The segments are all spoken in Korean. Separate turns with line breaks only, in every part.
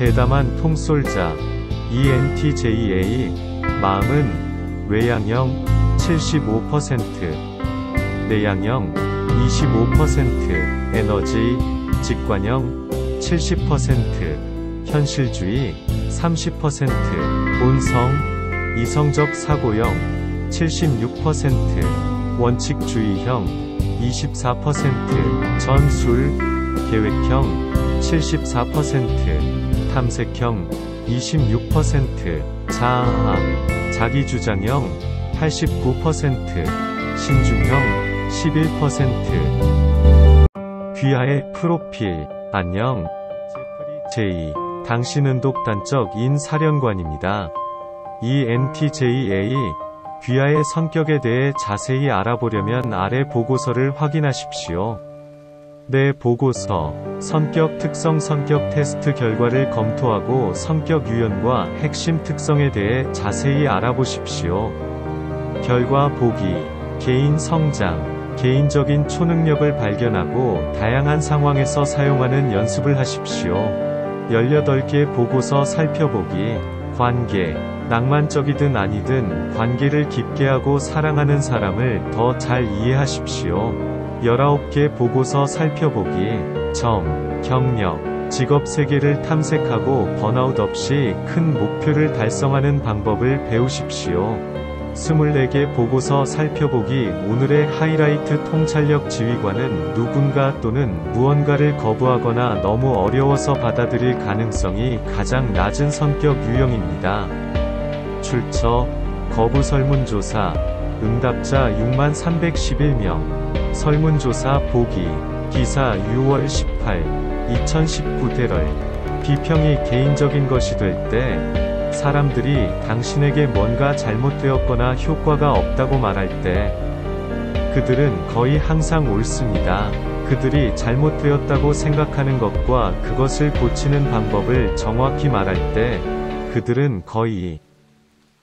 대담한 통솔자 ENTJA. 마음은 외향형 75%, 내향형 25%, 에너지 직관형 70%, 현실주의 30%, 본성 이성적 사고형 76%, 원칙주의형 24%, 전술 계획형 74%, 탐색형 26%, 자아 자기주장형 89%, 신중형 11%. 귀하의 프로필. 안녕. J. 당신은 독단적인 사령관입니다. ENTJA. 귀하의 성격에 대해 자세히 알아보려면 아래 보고서를 확인하십시오. 내 보고서, 성격 특성 성격 테스트 결과를 검토하고 성격 유형과 핵심 특성에 대해 자세히 알아보십시오. 결과 보기, 개인 성장, 개인적인 초능력을 발견하고 다양한 상황에서 사용하는 연습을 하십시오. 18개 보고서 살펴보기. 관계, 낭만적이든 아니든 관계를 깊게 하고 사랑하는 사람을 더 잘 이해하십시오. 19개 보고서 살펴보기. 정, 경력, 직업 세계를 탐색하고 번아웃 없이 큰 목표를 달성하는 방법을 배우십시오. 24개 보고서 살펴보기. 오늘의 하이라이트. 통찰력 지휘관은 누군가 또는 무언가를 거부하거나 너무 어려워서 받아들일 가능성이 가장 낮은 성격 유형입니다. 출처, 거부 설문조사, 응답자 6311명, 설문조사 보기, 기사 6월 18, 2019 대럴. 비평이 개인적인 것이 될 때, 사람들이 당신에게 뭔가 잘못되었거나 효과가 없다고 말할 때, 그들은 거의 항상 옳습니다. 그들이 잘못되었다고 생각하는 것과 그것을 고치는 방법을 정확히 말할 때, 그들은 거의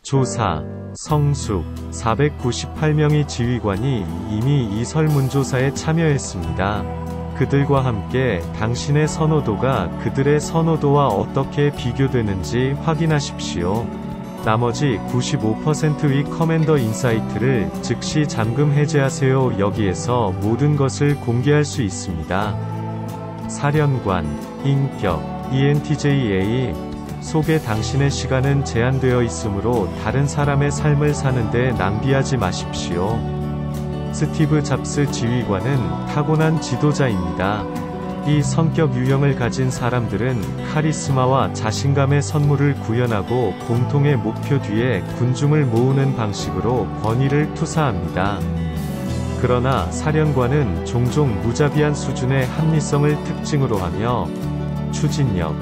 조사, 성숙, 498명의 지휘관이 이미 이 설문조사에 참여했습니다. 그들과 함께 당신의 선호도가 그들의 선호도와 어떻게 비교되는지 확인하십시오. 나머지 95%의 커맨더 인사이트를 즉시 잠금 해제하세요. 여기에서 모든 것을 공개할 수 있습니다. 사령관, 인격, ENTJA 속에 당신의 시간은 제한되어 있으므로 다른 사람의 삶을 사는데 낭비하지 마십시오. 스티브 잡스 지휘관은 타고난 지도자입니다. 이 성격 유형을 가진 사람들은 카리스마와 자신감의 선물을 구현하고 공통의 목표 뒤에 군중을 모으는 방식으로 권위를 투사합니다. 그러나 사령관은 종종 무자비한 수준의 합리성을 특징으로 하며 추진력,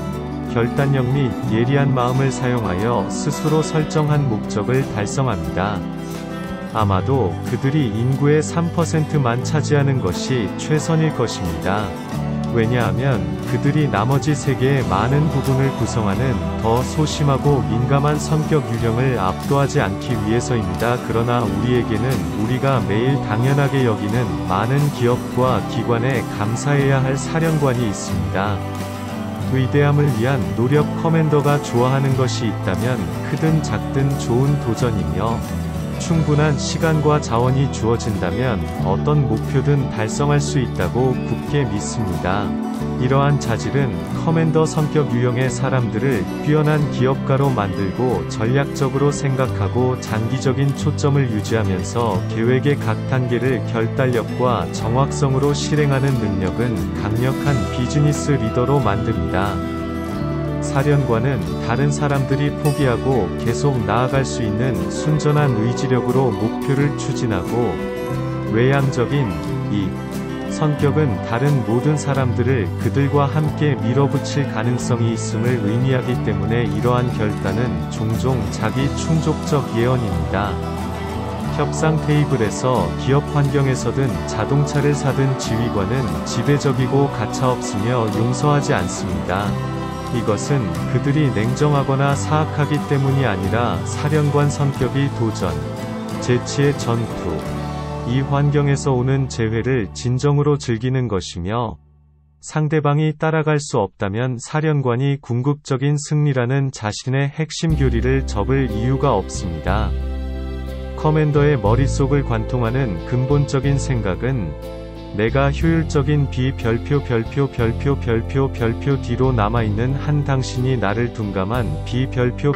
결단력 및 예리한 마음을 사용하여 스스로 설정한 목적을 달성합니다. 아마도 그들이 인구의 3%만 차지하는 것이 최선일 것입니다. 왜냐하면 그들이 나머지 세계의 많은 부분을 구성하는 더 소심하고 민감한 성격 유형을 압도하지 않기 위해서입니다. 그러나 우리에게는 우리가 매일 당연하게 여기는 많은 기업과 기관에 감사해야 할 사령관이 있습니다. 위대함을 위한 노력. 커맨더가 좋아하는 것이 있다면 크든 작든 좋은 도전이며 충분한 시간과 자원이 주어진다면 어떤 목표든 달성할 수 있다고 굳게 믿습니다. 이러한 자질은 커맨더 성격 유형의 사람들을 뛰어난 기업가로 만들고 전략적으로 생각하고 장기적인 초점을 유지하면서 계획의 각 단계를 결단력과 정확성으로 실행하는 능력은 강력한 비즈니스 리더로 만듭니다. 사령관은 다른 사람들이 포기하고 계속 나아갈 수 있는 순전한 의지력으로 목표를 추진하고 외향적인 이 성격은 다른 모든 사람들을 그들과 함께 밀어붙일 가능성이 있음을 의미하기 때문에 이러한 결단은 종종 자기 충족적 예언입니다. 협상 테이블에서 기업 환경에서든 자동차를 사든 지휘관은 지배적이고 가차없으며 용서하지 않습니다. 이것은 그들이 냉정하거나 사악하기 때문이 아니라 사령관 성격이 도전, 재치의 전투, 이 환경에서 오는 재회를 진정으로 즐기는 것이며 상대방이 따라갈 수 없다면 사령관이 궁극적인 승리라는 자신의 핵심 교리를 접을 이유가 없습니다. 커맨더의 머릿속을 관통하는 근본적인 생각은 내가 효율적인 별표 뒤로 남아있는 한 당신이 나를 둔감한 별표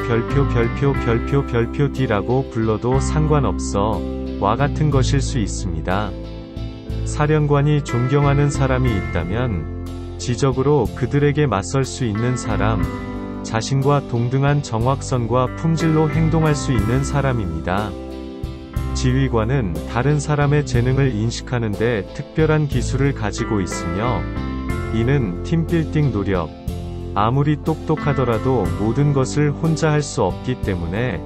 D라고 불러도 상관없어 와 같은 것일 수 있습니다. 사령관이 존경하는 사람이 있다면 지적으로 그들에게 맞설 수 있는 사람, 자신과 동등한 정확선과 품질로 행동할 수 있는 사람입니다. 지휘관은 다른 사람의 재능을 인식하는 데 특별한 기술을 가지고 있으며 이는 팀빌딩 노력, 아무리 똑똑하더라도 모든 것을 혼자 할 수 없기 때문에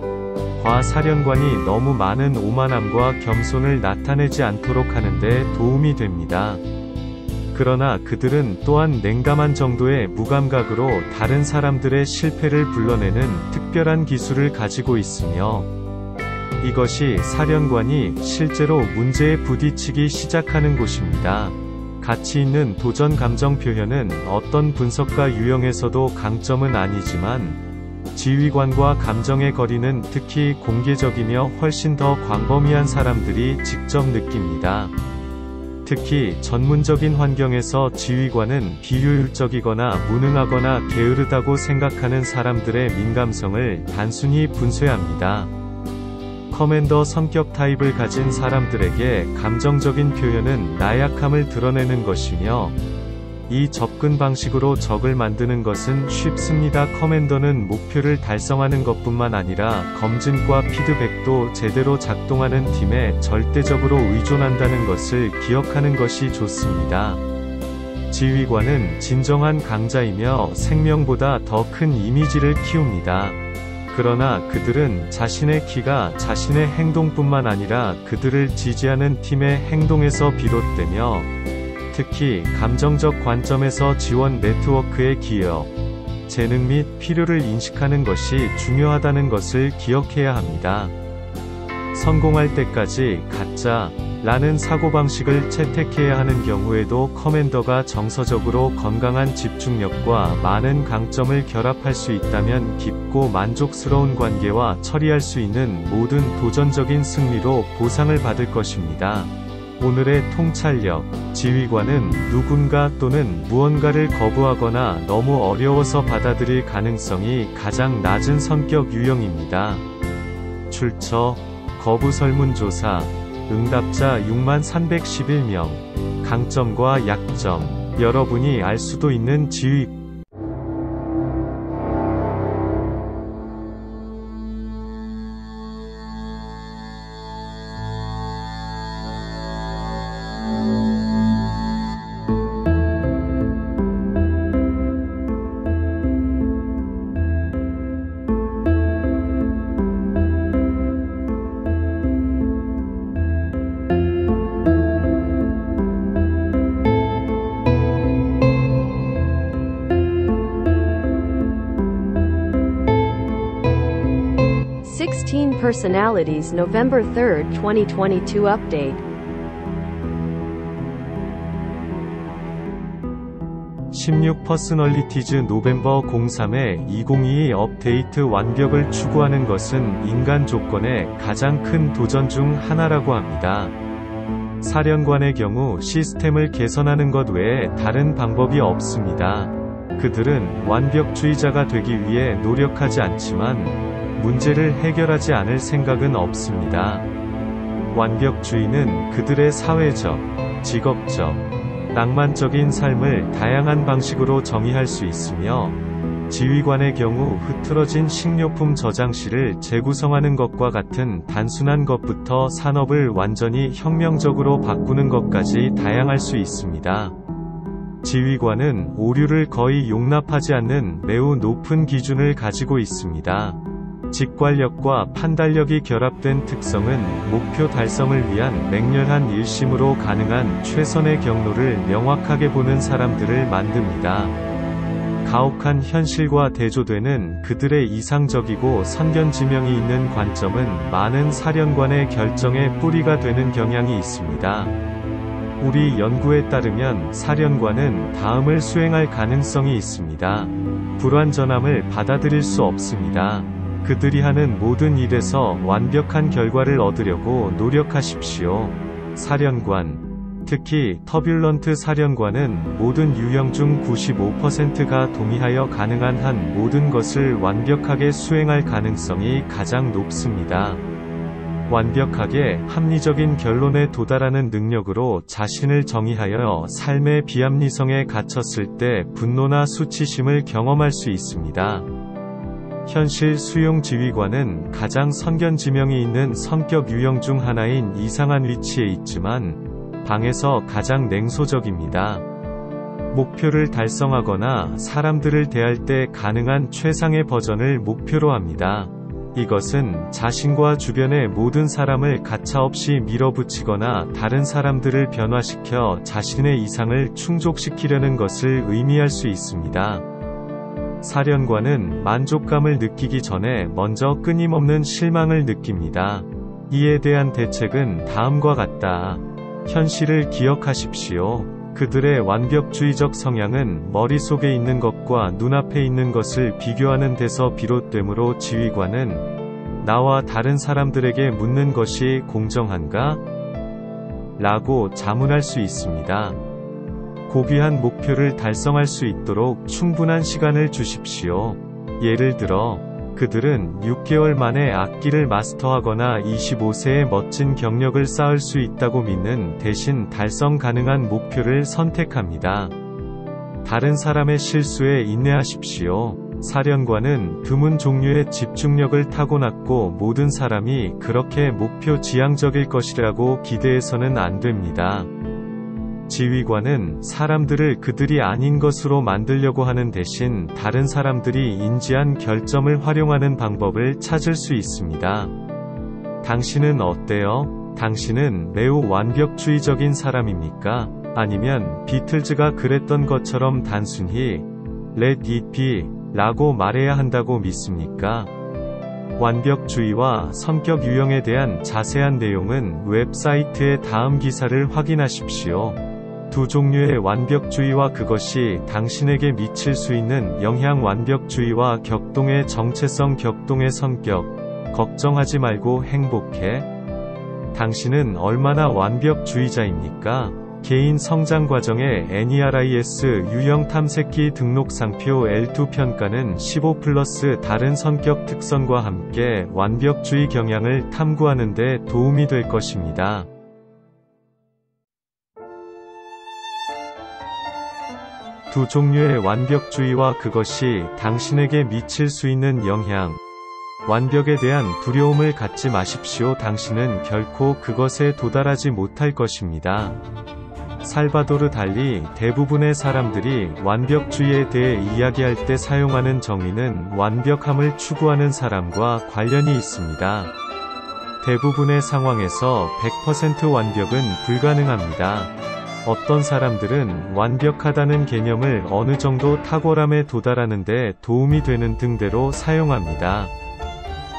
사령관이 너무 많은 오만함과 겸손을 나타내지 않도록 하는 데 도움이 됩니다. 그러나 그들은 또한 냉담한 정도의 무감각으로 다른 사람들의 실패를 불러내는 특별한 기술을 가지고 있으며 이것이 사령관이 실제로 문제에 부딪히기 시작하는 곳입니다. 가치 있는 도전 감정 표현은 어떤 분석가 유형에서도 강점은 아니지만 지휘관과 감정의 거리는 특히 공개적이며 훨씬 더 광범위한 사람들이 직접 느낍니다. 특히 전문적인 환경에서 지휘관은 비효율적이거나 무능하거나 게으르다고 생각하는 사람들의 민감성을 단순히 분쇄합니다. 커맨더 성격 타입을 가진 사람들에게 감정적인 표현은 나약함을 드러내는 것이며 이 접근 방식으로 적을 만드는 것은 쉽습니다. 커맨더는 목표를 달성하는 것뿐만 아니라 검증과 피드백도 제대로 작동하는 팀에 절대적으로 의존한다는 것을 기억하는 것이 좋습니다. 지휘관은 진정한 강자이며 생명보다 더 큰 이미지를 키웁니다. 그러나 그들은 자신의 키가 자신의 행동뿐만 아니라 그들을 지지하는 팀의 행동에서 비롯되며 특히 감정적 관점에서 지원 네트워크의 기여, 재능 및 필요를 인식하는 것이 중요하다는 것을 기억해야 합니다. 성공할 때까지 가짜 라는 사고방식을 채택해야 하는 경우에도 커맨더가 정서적으로 건강한 집중력과 많은 강점을 결합할 수 있다면 깊고 만족스러운 관계와 처리할 수 있는 모든 도전적인 승리로 보상을 받을 것입니다. 오늘의 통찰력, 지휘관은 누군가 또는 무언가를 거부하거나 너무 어려워서 받아들일 가능성이 가장 낮은 성격 유형입니다. 출처, 거부 설문조사, 응답자 6311명, 강점과 약점, 여러분이 알 수도 있는 지휘
16 Personalities November 3, 2022 Update.
16 퍼스널리티즈 노벰버 03의 2022 업데이트 완벽을 추구하는 것은 인간 조건의 가장 큰 도전 중 하나라고 합니다. 사령관의 경우 시스템을 개선하는 것 외에 다른 방법이 없습니다. 그들은 완벽주의자가 되기 위해 노력하지 않지만 문제를 해결하지 않을 생각은 없습니다. 완벽주의는 그들의 사회적, 직업적, 낭만적인 삶을 다양한 방식으로 정의할 수 있으며 지휘관의 경우 흐트러진 식료품 저장실을 재구성하는 것과 같은 단순한 것부터 산업을 완전히 혁명적으로 바꾸는 것까지 다양할 수 있습니다. 지휘관은 오류를 거의 용납하지 않는 매우 높은 기준을 가지고 있습니다. 직관력과 판단력이 결합된 특성은 목표 달성을 위한 맹렬한 일심으로 가능한 최선의 경로를 명확하게 보는 사람들을 만듭니다. 가혹한 현실과 대조되는 그들의 이상적이고 선견지명이 있는 관점은 많은 사령관의 결정의 뿌리가 되는 경향이 있습니다. 우리 연구에 따르면 사령관은 다음을 수행할 가능성이 있습니다. 불완전함을 받아들일 수 없습니다. 그들이 하는 모든 일에서 완벽한 결과를 얻으려고 노력하십시오. 사령관, 특히 터뷸런트 사령관은 모든 유형 중 95%가 동의하여 가능한 한 모든 것을 완벽하게 수행할 가능성이 가장 높습니다. 완벽하게 합리적인 결론에 도달하는 능력으로 자신을 정의하여 삶의 비합리성에 갇혔을 때 분노나 수치심을 경험할 수 있습니다. 현실 수용 지휘관은 가장 선견지명이 있는 성격 유형 중 하나인 이상한 위치에 있지만 방에서 가장 냉소적입니다. 목표를 달성하거나 사람들을 대할 때 가능한 최상의 버전을 목표로 합니다. 이것은 자신과 주변의 모든 사람을 가차없이 밀어붙이거나 다른 사람들을 변화시켜 자신의 이상을 충족시키려는 것을 의미할 수 있습니다. 사령관은 만족감을 느끼기 전에 먼저 끊임없는 실망을 느낍니다. 이에 대한 대책은 다음과 같다. 현실을 기억하십시오. 그들의 완벽주의적 성향은 머릿속에 있는 것과 눈앞에 있는 것을 비교하는 데서 비롯되므로 지휘관은 나와 다른 사람들에게 묻는 것이 공정한가? 라고 자문할 수 있습니다. 고귀한 목표를 달성할 수 있도록 충분한 시간을 주십시오. 예를 들어, 그들은 6개월 만에 악기를 마스터하거나 25세에 멋진 경력을 쌓을 수 있다고 믿는 대신 달성 가능한 목표를 선택합니다. 다른 사람의 실수에 인내하십시오. 사령관은 드문 종류의 집중력을 타고났고 모든 사람이 그렇게 목표 지향적일 것이라고 기대해서는 안 됩니다. 지휘관은 사람들을 그들이 아닌 것으로 만들려고 하는 대신 다른 사람들이 인지한 결점을 활용하는 방법을 찾을 수 있습니다. 당신은 어때요? 당신은 매우 완벽주의적인 사람입니까? 아니면 비틀즈가 그랬던 것처럼 단순히 Let it be 라고 말해야 한다고 믿습니까? 완벽주의와 성격 유형에 대한 자세한 내용은 웹사이트의 다음 기사를 확인하십시오. 두 종류의 완벽주의와 그것이 당신에게 미칠 수 있는 영향. 완벽주의와 격동의 정체성. 격동의 성격. 걱정하지 말고 행복해. 당신은 얼마나 완벽주의자입니까? 개인 성장 과정의 NERIS 유형 탐색기 등록상표 L2 평가는 15+ 다른 성격 특성과 함께 완벽주의 경향을 탐구하는 데 도움이 될 것입니다. 두 종류의 완벽주의와 그것이 당신에게 미칠 수 있는 영향. 완벽에 대한 두려움을 갖지 마십시오. 당신은 결코 그것에 도달하지 못할 것입니다. 살바도르 달리 대부분의 사람들이 완벽주의에 대해 이야기할 때 사용하는 정의는 완벽함을 추구하는 사람과 관련이 있습니다. 대부분의 상황에서 100% 완벽은 불가능합니다. 어떤 사람들은 완벽하다는 개념을 어느 정도 탁월함에 도달하는 데 도움이 되는 등대로 사용합니다.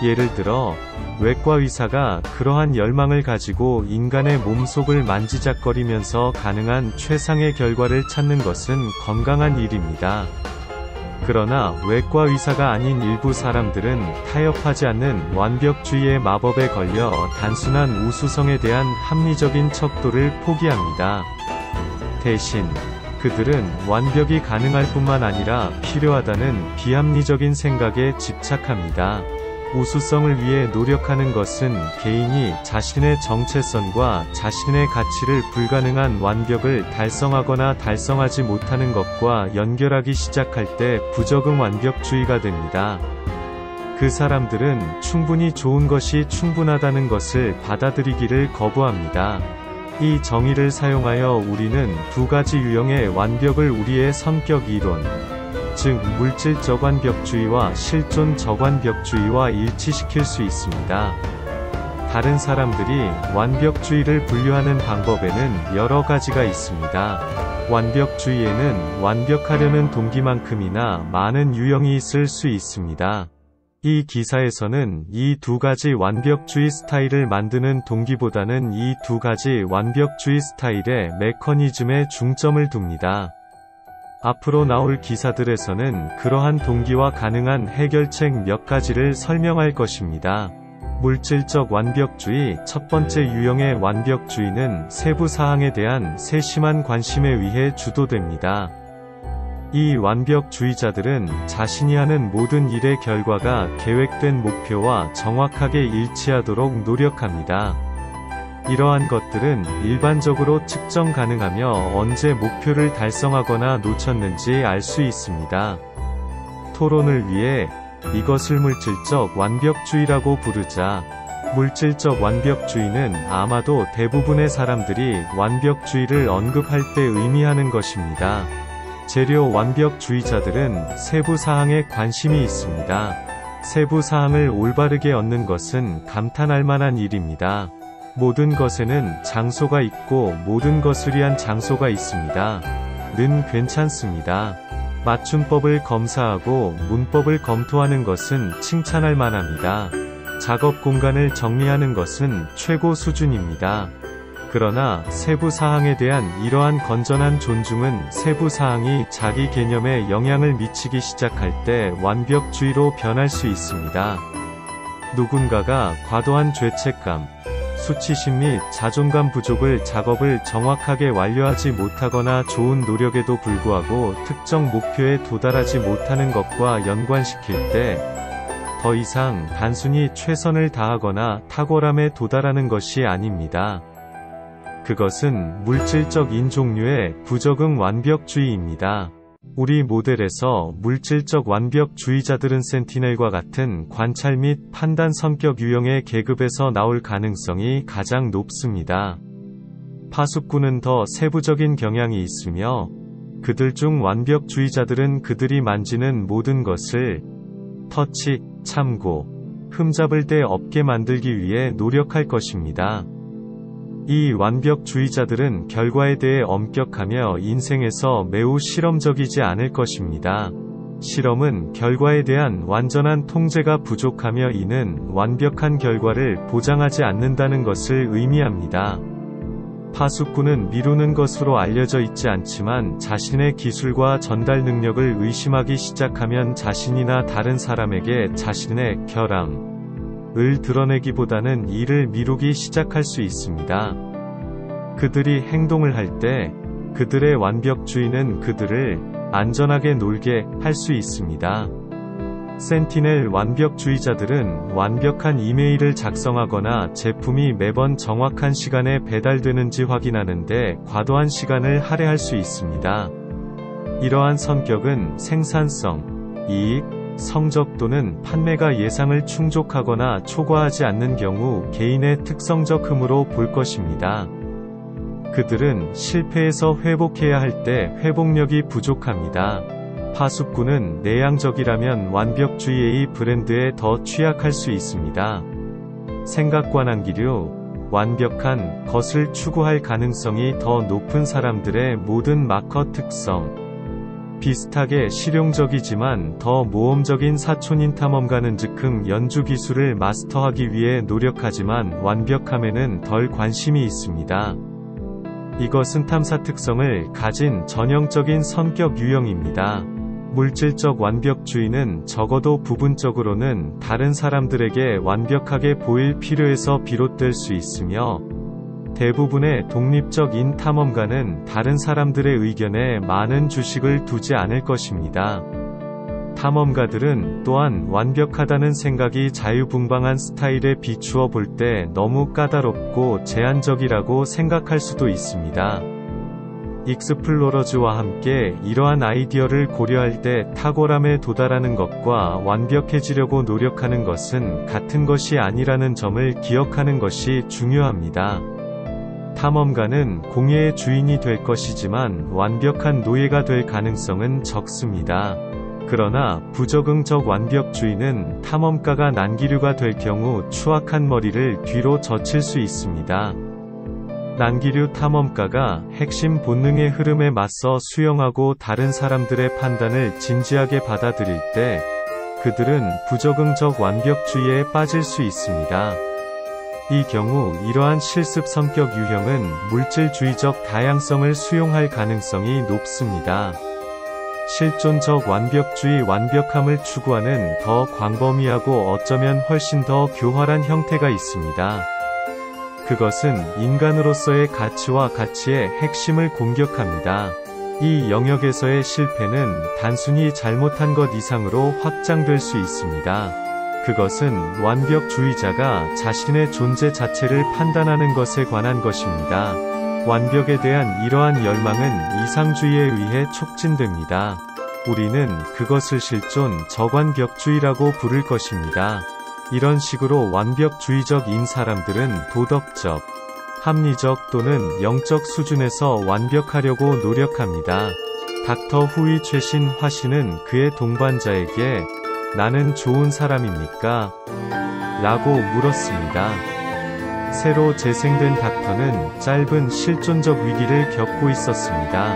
예를 들어, 외과 의사가 그러한 열망을 가지고 인간의 몸속을 만지작거리면서 가능한 최상의 결과를 찾는 것은 건강한 일입니다. 그러나 외과 의사가 아닌 일부 사람들은 타협하지 않는 완벽주의의 마법에 걸려 단순한 우수성에 대한 합리적인 척도를 포기합니다. 대신 그들은 완벽이 가능할 뿐만 아니라 필요하다는 비합리적인 생각에 집착합니다. 우수성을 위해 노력하는 것은 개인이 자신의 정체성과 자신의 가치를 불가능한 완벽을 달성하거나 달성하지 못하는 것과 연결하기 시작할 때 부적응 완벽주의가 됩니다. 그 사람들은 충분히 좋은 것이 충분하다는 것을 받아들이기를 거부합니다. 이 정의를 사용하여 우리는 두 가지 유형의 완벽을 우리의 성격 이론, 즉 물질적 완벽주의와 실존적 완벽주의와 일치시킬 수 있습니다. 다른 사람들이 완벽주의를 분류하는 방법에는 여러 가지가 있습니다. 완벽주의에는 완벽하려는 동기만큼이나 많은 유형이 있을 수 있습니다. 이 기사에서는 이 두 가지 완벽주의 스타일을 만드는 동기보다는 이 두 가지 완벽주의 스타일의 메커니즘에 중점을 둡니다. 앞으로 나올 기사들에서는 그러한 동기와 가능한 해결책 몇 가지를 설명할 것입니다. 물질적 완벽주의. 첫 번째 유형의 완벽주의는 세부 사항에 대한 세심한 관심에 의해 주도됩니다. 이 완벽주의자들은 자신이 하는 모든 일의 결과가 계획된 목표와 정확하게 일치하도록 노력합니다. 이러한 것들은 일반적으로 측정 가능하며 언제 목표를 달성하거나 놓쳤는지 알 수 있습니다. 토론을 위해 이것을 물질적 완벽주의라고 부르자. 물질적 완벽주의는 아마도 대부분의 사람들이 완벽주의를 언급할 때 의미하는 것입니다. 재료 완벽주의자들은 세부 사항에 관심이 있습니다. 세부 사항을 올바르게 얻는 것은 감탄할 만한 일입니다. 모든 것에는 장소가 있고 모든 것을 위한 장소가 있습니다. 는 괜찮습니다. 맞춤법을 검사하고 문법을 검토하는 것은 칭찬할 만합니다. 작업 공간을 정리하는 것은 최고 수준입니다. 그러나 세부 사항에 대한 이러한 건전한 존중은 세부 사항이 자기 개념에 영향을 미치기 시작할 때 완벽주의로 변할 수 있습니다. 누군가가 과도한 죄책감, 수치심 및 자존감 부족을 작업을 정확하게 완료하지 못하거나 좋은 노력에도 불구하고 특정 목표에 도달하지 못하는 것과 연관시킬 때 더 이상 단순히 최선을 다하거나 탁월함에 도달하는 것이 아닙니다. 그것은 물질적인 종류의 부적응 완벽주의입니다. 우리 모델에서 물질적 완벽주의자들은 센티넬과 같은 관찰 및 판단 성격 유형의 계급에서 나올 가능성이 가장 높습니다. 파수꾼은 더 세부적인 경향이 있으며 그들 중 완벽주의자들은 그들이 만지는 모든 것을 터치, 참고, 흠잡을 데 없게 만들기 위해 노력할 것입니다. 이 완벽주의자들은 결과에 대해 엄격하며 인생에서 매우 실험적이지 않을 것입니다. 실험은 결과에 대한 완전한 통제가 부족하며 이는 완벽한 결과를 보장하지 않는다는 것을 의미합니다. 파수꾼은 미루는 것으로 알려져 있지 않지만 자신의 기술과 전달 능력을 의심하기 시작하면 자신이나 다른 사람에게 자신의 결함을 드러내기보다는 이를 미루기 시작할 수 있습니다. 그들이 행동을 할 때 그들의 완벽주의는 그들을 안전하게 놀게 할 수 있습니다. 센티넬 완벽주의자들은 완벽한 이메일을 작성하거나 제품이 매번 정확한 시간에 배달되는지 확인하는데 과도한 시간을 할애할 수 있습니다. 이러한 성격은 생산성, 이익, 성적 또는 판매가 예상을 충족하거나 초과하지 않는 경우 개인의 특성적 흠으로 볼 것입니다. 그들은 실패해서 회복해야 할 때 회복력이 부족합니다. 파수꾼은 내향적이라면 완벽주의의 브랜드에 더 취약할 수 있습니다. 생각관한 기류, 완벽한 것을 추구할 가능성이 더 높은 사람들의 모든 마커 특성. 비슷하게 실용적이지만 더 모험적인 사촌인 탐험가는 즉흥 연주 기술을 마스터하기 위해 노력하지만 완벽함에는 덜 관심이 있습니다. 이것은 탐사 특성을 가진 전형적인 성격 유형입니다. 물질적 완벽주의는 적어도 부분적으로는 다른 사람들에게 완벽하게 보일 필요에서 비롯될 수 있으며 대부분의 독립적인 탐험가는 다른 사람들의 의견에 많은 주식을 두지 않을 것입니다. 탐험가들은 또한 완벽하다는 생각이 자유분방한 스타일에 비추어 볼 때 너무 까다롭고 제한적이라고 생각할 수도 있습니다. 익스플로러즈와 함께 이러한 아이디어를 고려할 때 탁월함에 도달하는 것과 완벽해지려고 노력하는 것은 같은 것이 아니라는 점을 기억하는 것이 중요합니다. 탐험가는 공예의 주인이 될 것이지만 완벽한 노예가 될 가능성은 적습니다. 그러나 부적응적 완벽주의는 탐험가가 난기류가 될 경우 추악한 머리를 뒤로 젖힐 수 있습니다. 난기류 탐험가가 핵심 본능의 흐름에 맞서 수용하고 다른 사람들의 판단을 진지하게 받아들일 때 그들은 부적응적 완벽주의에 빠질 수 있습니다. 이 경우 이러한 실습 성격 유형은 물질주의적 다양성을 수용할 가능성이 높습니다. 실존적 완벽주의 완벽함을 추구하는 더 광범위하고 어쩌면 훨씬 더 교활한 형태가 있습니다. 그것은 인간으로서의 가치와 가치의 핵심을 공격합니다. 이 영역에서의 실패는 단순히 잘못한 것 이상으로 확장될 수 있습니다. 그것은 완벽주의자가 자신의 존재 자체를 판단하는 것에 관한 것입니다. 완벽에 대한 이러한 열망은 이상주의에 의해 촉진됩니다. 우리는 그것을 실존 저완벽주의라고 부를 것입니다. 이런 식으로 완벽주의적인 사람들은 도덕적, 합리적 또는 영적 수준에서 완벽하려고 노력합니다. 닥터 후이 최신 화씨는 그의 동반자에게 "나는 좋은 사람입니까?" 라고 물었습니다. 새로 재생된 닥터는 짧은 실존적 위기를 겪고 있었습니다.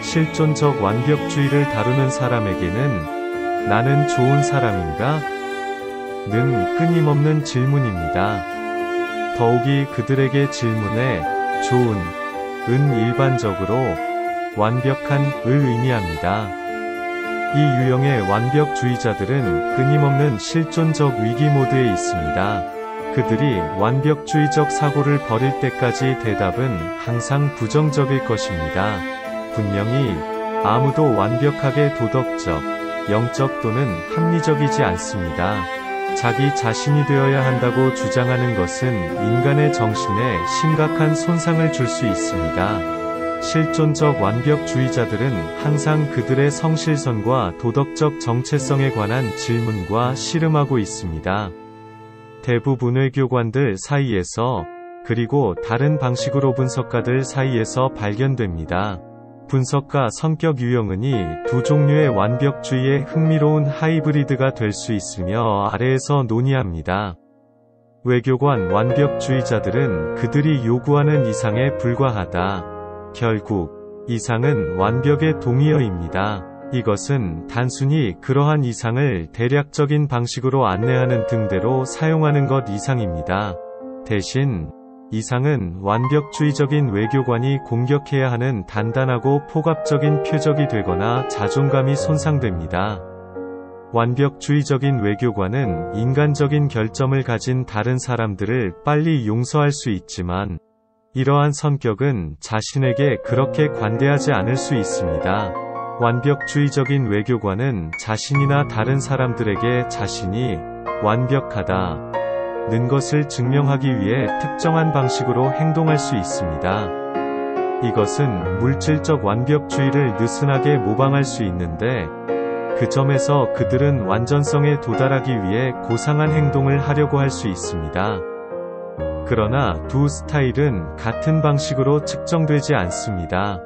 실존적 완벽주의를 다루는 사람에게는 "나는 좋은 사람인가?" 는 끊임없는 질문입니다. 더욱이 그들에게 질문에 "좋은" 은 일반적으로 완벽한 을 의미합니다. 이 유형의 완벽주의자들은 끊임없는 실존적 위기 모드에 있습니다. 그들이 완벽주의적 사고를 벌일 때까지 대답은 항상 부정적일 것입니다. 분명히 아무도 완벽하게 도덕적, 영적 또는 합리적이지 않습니다. 자기 자신이 되어야 한다고 주장하는 것은 인간의 정신에 심각한 손상을 줄 수 있습니다. 실존적 완벽주의자들은 항상 그들의 성실성과 도덕적 정체성에 관한 질문과 씨름하고 있습니다. 대부분 외교관들 사이에서, 그리고 다른 방식으로 분석가들 사이에서 발견됩니다. 분석가 성격 유형은이 두 종류의 완벽주의의 흥미로운 하이브리드가 될 수 있으며 아래에서 논의합니다. 외교관 완벽주의자들은 그들이 요구하는 이상에 불과하다. 결국 이상은 완벽의 동의어입니다. 이것은 단순히 그러한 이상을 대략적인 방식으로 안내하는 등대로 사용하는 것 이상입니다. 대신 이상은 완벽주의적인 외교관이 공격해야 하는 단단하고 포괄적인 표적이 되거나 자존감이 손상됩니다. 완벽주의적인 외교관은 인간적인 결점을 가진 다른 사람들을 빨리 용서할 수 있지만, 이러한 성격은 자신에게 그렇게 관대하지 않을 수 있습니다. 완벽주의적인 외교관은 자신이나 다른 사람들에게 자신이 완벽하다 는 것을 증명하기 위해 특정한 방식으로 행동할 수 있습니다. 이것은 물질적 완벽주의를 느슨하게 모방할 수 있는데, 그 점에서 그들은 완전성에 도달하기 위해 고상한 행동을 하려고 할 수 있습니다. 그러나 두 스타일은 같은 방식으로 측정되지 않습니다.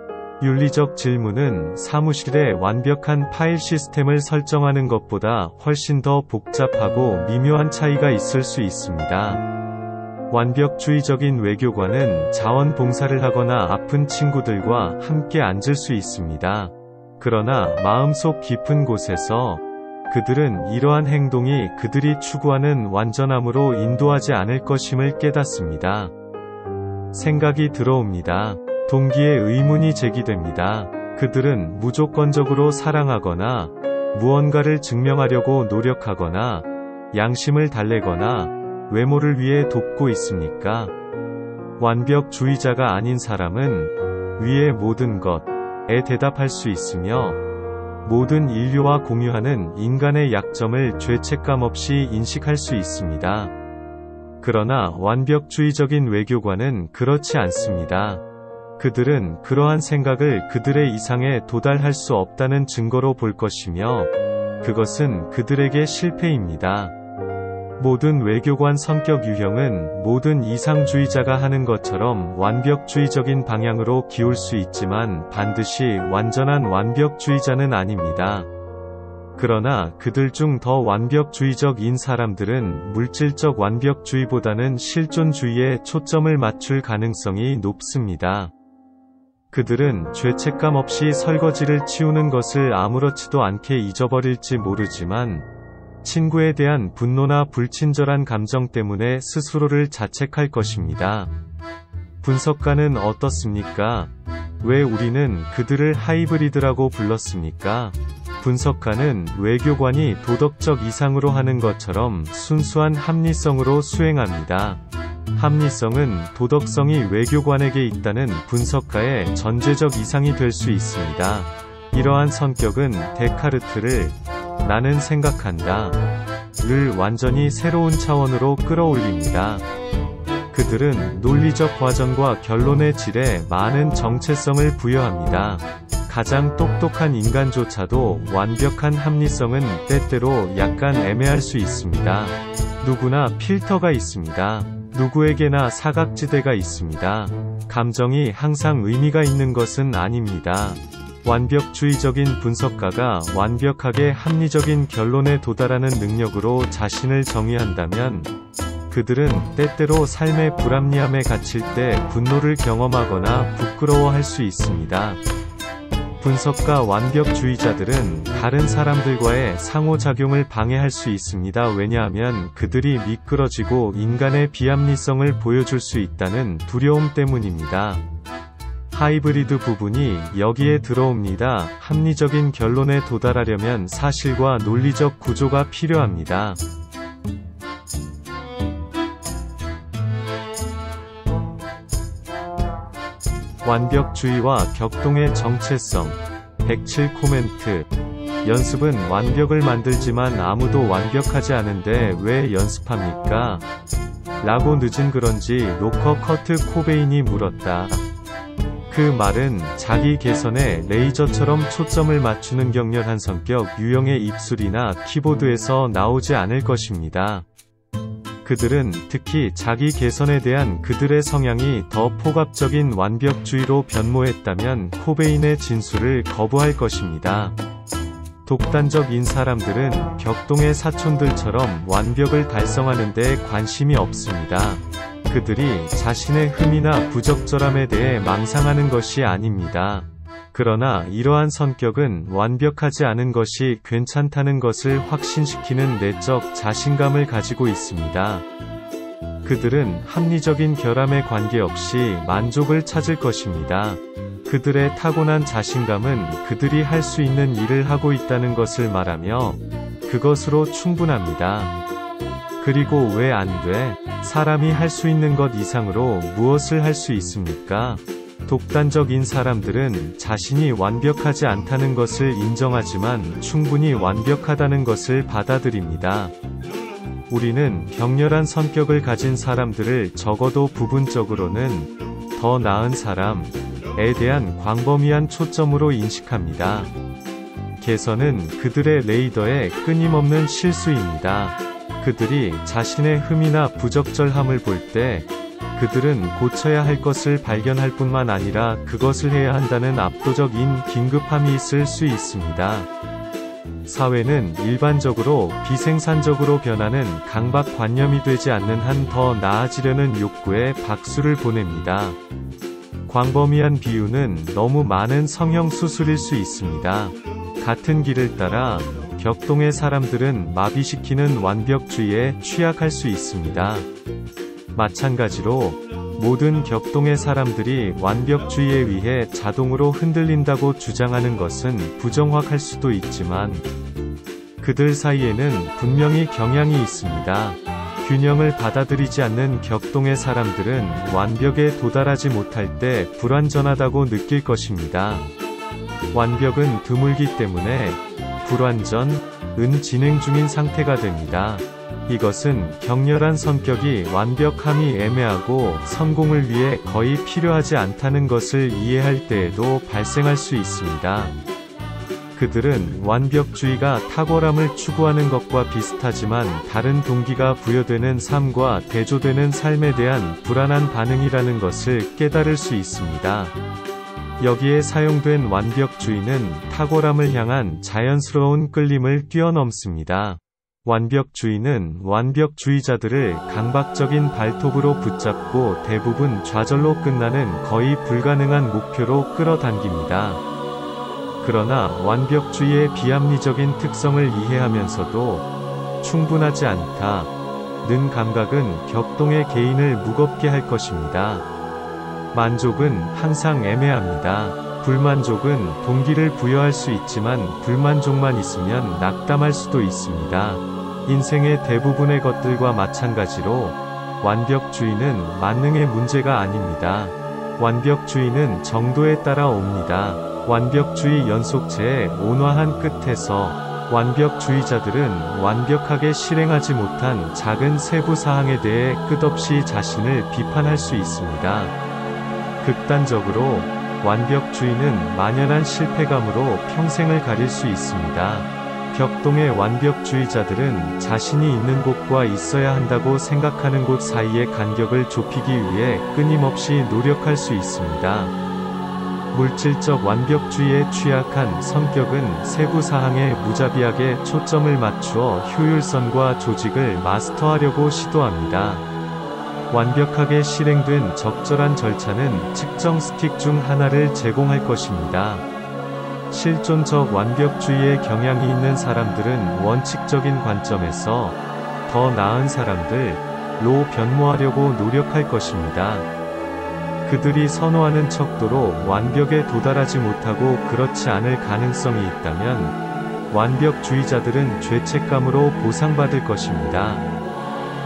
윤리적 질문은 사무실에 완벽한 파일 시스템을 설정하는 것보다 훨씬 더 복잡하고 미묘한 차이가 있을 수 있습니다. 완벽주의적인 외교관은 자원봉사를 하거나 아픈 친구들과 함께 앉을 수 있습니다. 그러나 마음속 깊은 곳에서 그들은 이러한 행동이 그들이 추구하는 완전함으로 인도하지 않을 것임을 깨닫습니다. 생각이 들어옵니다. 동기의 의문이 제기됩니다. 그들은 무조건적으로 사랑하거나 무언가를 증명하려고 노력하거나 양심을 달래거나 외모를 위해 돕고 있습니까? 완벽주의자가 아닌 사람은 위의 모든 것에 대답할 수 있으며 모든 인류와 공유하는 인간의 약점을 죄책감 없이 인식할 수 있습니다. 그러나 완벽주의적인 외교관은 그렇지 않습니다. 그들은 그러한 생각을 그들의 이상에 도달할 수 없다는 증거로 볼 것이며, 그것은 그들에게 실패입니다. 모든 외교관 성격 유형은 모든 이상주의자가 하는 것처럼 완벽주의적인 방향으로 기울 수 있지만 반드시 완전한 완벽주의자는 아닙니다. 그러나 그들 중 더 완벽주의적인 사람들은 물질적 완벽주의보다는 실존주의에 초점을 맞출 가능성이 높습니다. 그들은 죄책감 없이 설거지를 치우는 것을 아무렇지도 않게 잊어버릴지 모르지만, 친구에 대한 분노나 불친절한 감정 때문에 스스로를 자책할 것입니다. 분석가는 어떻습니까? 왜 우리는 그들을 하이브리드라고 불렀습니까? 분석가는 외교관이 도덕적 이상으로 하는 것처럼 순수한 합리성으로 수행합니다. 합리성은 도덕성이 외교관에게 있다는 분석가의 전제적 이상이 될 수 있습니다. 이러한 성격은 데카르트를 나는 생각한다 를 완전히 새로운 차원으로 끌어올립니다. 그들은 논리적 과정과 결론의 질에 많은 정체성을 부여합니다. 가장 똑똑한 인간조차도 완벽한 합리성은 때때로 약간 애매할 수 있습니다. 누구나 필터가 있습니다. 누구에게나 사각지대가 있습니다. 감정이 항상 의미가 있는 것은 아닙니다. 완벽주의적인 분석가가 완벽하게 합리적인 결론에 도달하는 능력으로 자신을 정의한다면 그들은 때때로 삶의 불합리함에 갇힐 때 분노를 경험하거나 부끄러워할 수 있습니다. 분석가 완벽주의자들은 다른 사람들과의 상호작용을 방해할 수 있습니다. 왜냐하면 그들이 미끄러지고 인간의 비합리성을 보여줄 수 있다는 두려움 때문입니다. 하이브리드 부분이 여기에 들어옵니다. 합리적인 결론에 도달하려면 사실과 논리적 구조가 필요합니다. 완벽주의와 격동의 정체성 107 코멘트 연습은 완벽을 만들지만 아무도 완벽하지 않은데 왜 연습합니까? 라고 늦은 그런지 로커 커트 코베인이 물었다. 그 말은 자기 개선에 레이저처럼 초점을 맞추는 격렬한 성격 유형의 입술이나 키보드에서 나오지 않을 것입니다. 그들은 특히 자기 개선에 대한 그들의 성향이 더 포괄적인 완벽주의로 변모했다면 코베인의 진술을 거부할 것입니다. 독단적인 사람들은 격동의 사촌들처럼 완벽을 달성하는 데 관심이 없습니다. 그들이 자신의 흠이나 부적절함에 대해 망상하는 것이 아닙니다. 그러나 이러한 성격은 완벽하지 않은 것이 괜찮다는 것을 확신시키는 내적 자신감을 가지고 있습니다. 그들은 합리적인 결함에 관계없이 만족을 찾을 것입니다. 그들의 타고난 자신감은 그들이 할 수 있는 일을 하고 있다는 것을 말하며 그것으로 충분합니다. 그리고 왜 안 돼? 사람이 할 수 있는 것 이상으로 무엇을 할 수 있습니까? 독단적인 사람들은 자신이 완벽하지 않다는 것을 인정하지만 충분히 완벽하다는 것을 받아들입니다. 우리는 격렬한 성격을 가진 사람들을 적어도 부분적으로는 더 나은 사람에 대한 광범위한 초점으로 인식합니다. 개선은 그들의 레이더의 끊임없는 실수입니다. 그들이 자신의 흠이나 부적절함을 볼 때 그들은 고쳐야 할 것을 발견할 뿐만 아니라 그것을 해야 한다는 압도적인 긴급함이 있을 수 있습니다. 사회는 일반적으로 비생산적으로 변하는 강박관념이 되지 않는 한 더 나아지려는 욕구에 박수를 보냅니다. 광범위한 비유는 너무 많은 성형수술일 수 있습니다. 같은 길을 따라 격동의 사람들은 마비시키는 완벽주의에 취약할 수 있습니다. 마찬가지로 모든 격동의 사람들이 완벽주의에 의해 자동으로 흔들린다고 주장하는 것은 부정확할 수도 있지만 그들 사이에는 분명히 경향이 있습니다. 균형을 받아들이지 않는 격동의 사람들은 완벽에 도달하지 못할 때 불완전하다고 느낄 것입니다. 완벽은 드물기 때문에 불완전은 진행 중인 상태가 됩니다. 이것은 격렬한 성격이 완벽함이 애매하고 성공을 위해 거의 필요하지 않다는 것을 이해할 때에도 발생할 수 있습니다. 그들은 완벽주의가 탁월함을 추구하는 것과 비슷하지만 다른 동기가 부여되는 삶과 대조되는 삶에 대한 불안한 반응이라는 것을 깨달을 수 있습니다. 여기에 사용된 완벽주의는 탁월함을 향한 자연스러운 끌림을 뛰어넘습니다. 완벽주의는 완벽주의자들을 강박적인 발톱으로 붙잡고 대부분 좌절로 끝나는 거의 불가능한 목표로 끌어당깁니다. 그러나 완벽주의의 비합리적인 특성을 이해하면서도 충분하지 않다. 는 감각은 격동의 개인을 무겁게 할 것입니다. 만족은 항상 애매합니다. 불만족은 동기를 부여할 수 있지만 불만족만 있으면 낙담할 수도 있습니다. 인생의 대부분의 것들과 마찬가지로 완벽주의는 만능의 문제가 아닙니다. 완벽주의는 정도에 따라 옵니다. 완벽주의 연속체의 온화한 끝에서 완벽주의자들은 완벽하게 실행하지 못한 작은 세부 사항에 대해 끝없이 자신을 비판할 수 있습니다. 극단적으로 완벽주의는 만연한 실패감으로 평생을 가릴 수 있습니다. 격동의 완벽주의자들은 자신이 있는 곳과 있어야 한다고 생각하는 곳 사이의 간격을 좁히기 위해 끊임없이 노력할 수 있습니다. 물질적 완벽주의에 취약한 성격은 세부 사항에 무자비하게 초점을 맞추어 효율성과 조직을 마스터하려고 시도합니다. 완벽하게 실행된 적절한 절차는 측정 스틱 중 하나를 제공할 것입니다. 실존적 완벽주의의 경향이 있는 사람들은 원칙적인 관점에서 더 나은 사람들로 변모하려고 노력할 것입니다. 그들이 선호하는 척도로 완벽에 도달하지 못하고 그렇지 않을 가능성이 있다면 완벽주의자들은 죄책감으로 보상받을 것입니다.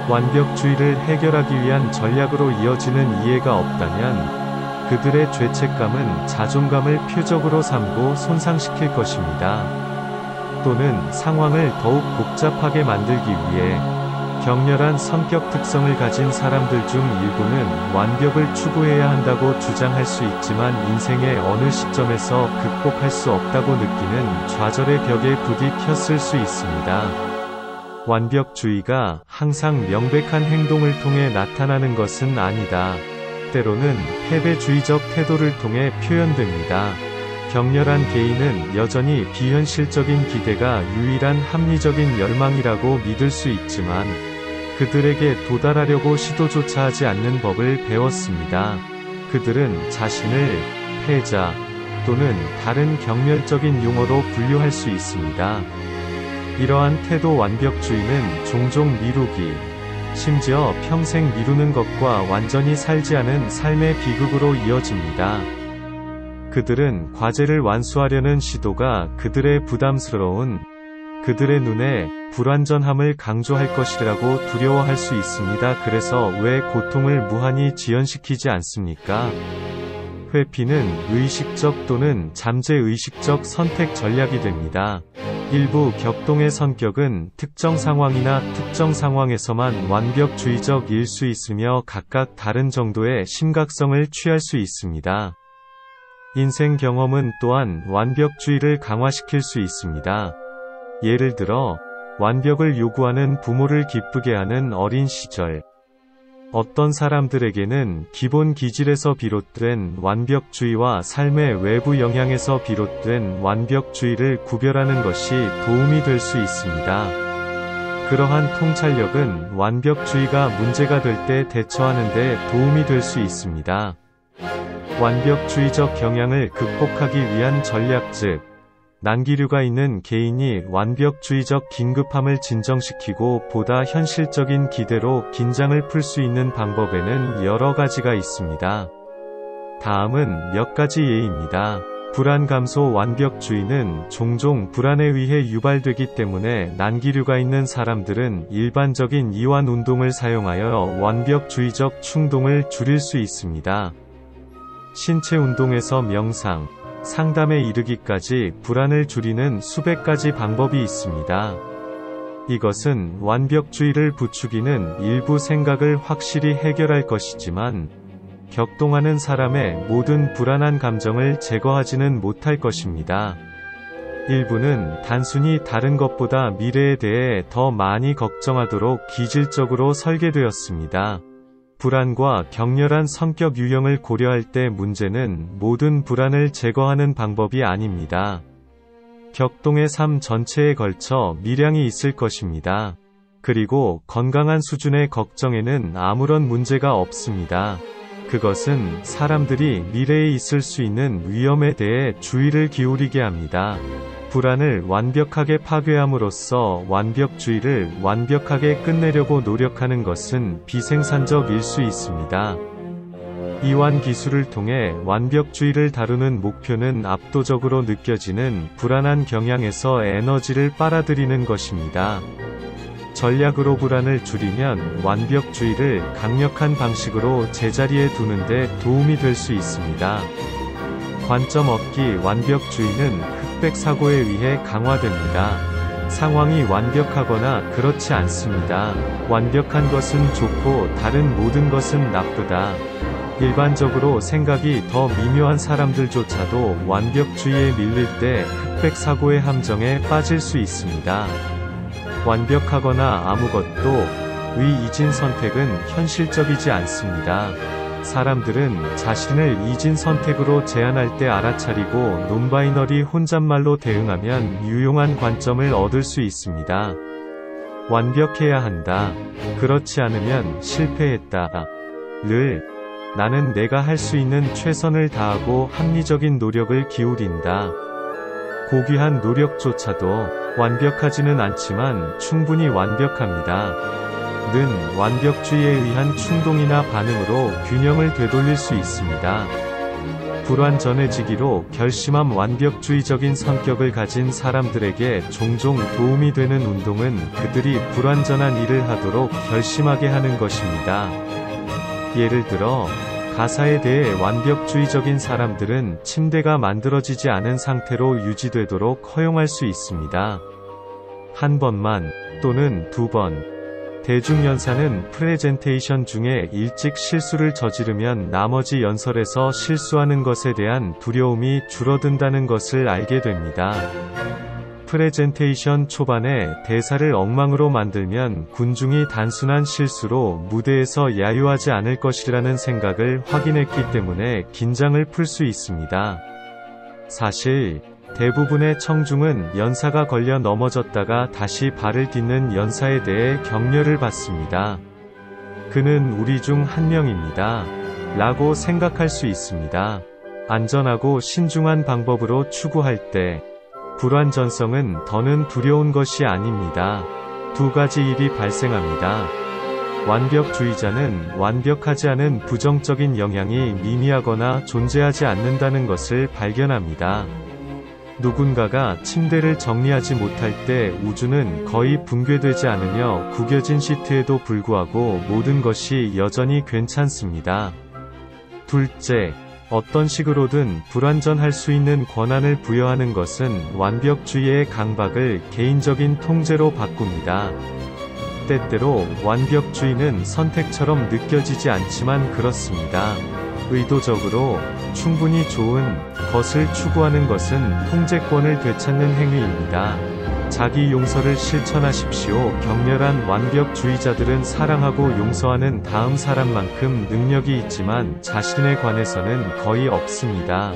완벽주의를 해결하기 위한 전략으로 이어지는 이해가 없다면 그들의 죄책감은 자존감을 표적으로 삼고 손상시킬 것입니다. 또는 상황을 더욱 복잡하게 만들기 위해 격렬한 성격 특성을 가진 사람들 중 일부는 완벽을 추구해야 한다고 주장할 수 있지만 인생의 어느 시점에서 극복할 수 없다고 느끼는 좌절의 벽에 부딪혔을 수 있습니다. 완벽주의가 항상 명백한 행동을 통해 나타나는 것은 아니다. 때로는 패배주의적 태도를 통해 표현됩니다. 격렬한 개인은 여전히 비현실적인 기대가 유일한 합리적인 열망이라고 믿을 수 있지만 그들에게 도달하려고 시도조차 하지 않는 법을 배웠습니다. 그들은 자신을 패자 또는 다른 경멸적인 용어로 분류할 수 있습니다. 이러한 태도 완벽주의는 종종 미루기, 심지어 평생 미루는 것과 완전히 살지 않은 삶의 비극으로 이어집니다. 그들은 과제를 완수하려는 시도가 그들의 부담스러운, 그들의 눈에 불완전함을 강조할 것이라고 두려워할 수 있습니다. 그래서 왜 고통을 무한히 지연시키지 않습니까? 회피는 의식적 또는 잠재의식적 선택 전략이 됩니다. 일부 격동의 성격은 특정 상황이나 특정 상황에서만 완벽주의적일 수 있으며 각각 다른 정도의 심각성을 취할 수 있습니다. 인생 경험은 또한 완벽주의를 강화시킬 수 있습니다. 예를 들어, 완벽을 요구하는 부모를 기쁘게 하는 어린 시절. 어떤 사람들에게는 기본 기질에서 비롯된 완벽주의와 삶의 외부 영향에서 비롯된 완벽주의를 구별하는 것이 도움이 될 수 있습니다. 그러한 통찰력은 완벽주의가 문제가 될 때 대처하는 데 도움이 될 수 있습니다. 완벽주의적 경향을 극복하기 위한 전략 즉, 난기류가 있는 개인이 완벽주의적 긴급함을 진정시키고 보다 현실적인 기대로 긴장을 풀 수 있는 방법에는 여러 가지가 있습니다. 다음은 몇 가지 예입니다. 불안 감소 완벽주의는 종종 불안에 의해 유발되기 때문에 난기류가 있는 사람들은 일반적인 이완 운동을 사용하여 완벽주의적 충동을 줄일 수 있습니다. 신체 운동에서 명상, 상담에 이르기까지 불안을 줄이는 수백 가지 방법이 있습니다. 이것은 완벽주의를 부추기는 일부 생각을 확실히 해결할 것이지만 격동하는 사람의 모든 불안한 감정을 제거하지는 못할 것입니다. 일부는 단순히 다른 것보다 미래에 대해 더 많이 걱정하도록 기질적으로 설계되었습니다. 불안과 격렬한 성격 유형을 고려할 때 문제는 모든 불안을 제거하는 방법이 아닙니다. 격동의 삶 전체에 걸쳐 미량이 있을 것입니다. 그리고 건강한 수준의 걱정에는 아무런 문제가 없습니다. 그것은 사람들이 미래에 있을 수 있는 위험에 대해 주의를 기울이게 합니다. 불안을 완벽하게 파괴함으로써 완벽주의를 완벽하게 끝내려고 노력하는 것은 비생산적일 수 있습니다. 이완 기술을 통해 완벽주의를 다루는 목표는 압도적으로 느껴지는 불안한 경향에서 에너지를 빨아들이는 것입니다. 전략으로 불안을 줄이면 완벽주의를 강력한 방식으로 제자리에 두는데 도움이 될 수 있습니다. 관점 얻기 완벽주의는 흑백 사고에 의해 강화됩니다. 상황이 완벽하거나 그렇지 않습니다. 완벽한 것은 좋고 다른 모든 것은 나쁘다. 일반적으로 생각이 더 미묘한 사람들조차도 완벽주의에 밀릴 때 흑백 사고의 함정에 빠질 수 있습니다. 완벽하거나 아무것도 의 이진 선택은 현실적이지 않습니다. 사람들은 자신을 이진 선택으로 제한할 때 알아차리고 논바이너리 혼잣말로 대응하면 유용한 관점을 얻을 수 있습니다. 완벽해야 한다. 그렇지 않으면 실패했다. 나는 내가 할 수 있는 최선을 다하고 합리적인 노력을 기울인다. 고귀한 노력조차도 완벽하지는 않지만 충분히 완벽합니다. 는 완벽주의에 의한 충동이나 반응으로 균형을 되돌릴 수 있습니다. 불완전해지기로 결심한 완벽주의적인 성격을 가진 사람들에게 종종 도움이 되는 운동은 그들이 불완전한 일을 하도록 결심하게 하는 것입니다. 예를 들어, 가사에 대해 완벽주의적인 사람들은 침대가 만들어지지 않은 상태로 유지되도록 허용할 수 있습니다. 한 번만, 또는 두 번. 대중연사는 프레젠테이션 중에 일찍 실수를 저지르면 나머지 연설에서 실수하는 것에 대한 두려움이 줄어든다는 것을 알게 됩니다. 프레젠테이션 초반에 대사를 엉망으로 만들면 군중이 단순한 실수로 무대에서 야유하지 않을 것이라는 생각을 확인했기 때문에 긴장을 풀 수 있습니다. 사실 대부분의 청중은 연사가 걸려 넘어졌다가 다시 발을 딛는 연사에 대해 격려를 받습니다. 그는 우리 중 한 명입니다. 라고 생각할 수 있습니다. 안전하고 신중한 방법으로 추구할 때 불완전성은 더는 두려운 것이 아닙니다. 두 가지 일이 발생합니다. 완벽주의자는 완벽하지 않은 부정적인 영향이 미미하거나 존재하지 않는다는 것을 발견합니다. 누군가가 침대를 정리하지 못할 때 우주는 거의 붕괴되지 않으며 구겨진 시트에도 불구하고 모든 것이 여전히 괜찮습니다. 둘째, 어떤 식으로든 불완전할 수 있는 권한을 부여하는 것은 완벽주의의 강박을 개인적인 통제로 바꿉니다. 때때로 완벽주의는 선택처럼 느껴지지 않지만 그렇습니다. 의도적으로 충분히 좋은 것을 추구하는 것은 통제권을 되찾는 행위입니다. 자기 용서를 실천하십시오. 격렬한 완벽주의자들은 사랑하고 용서하는 다음 사람만큼 능력이 있지만 자신에 관해서는 거의 없습니다.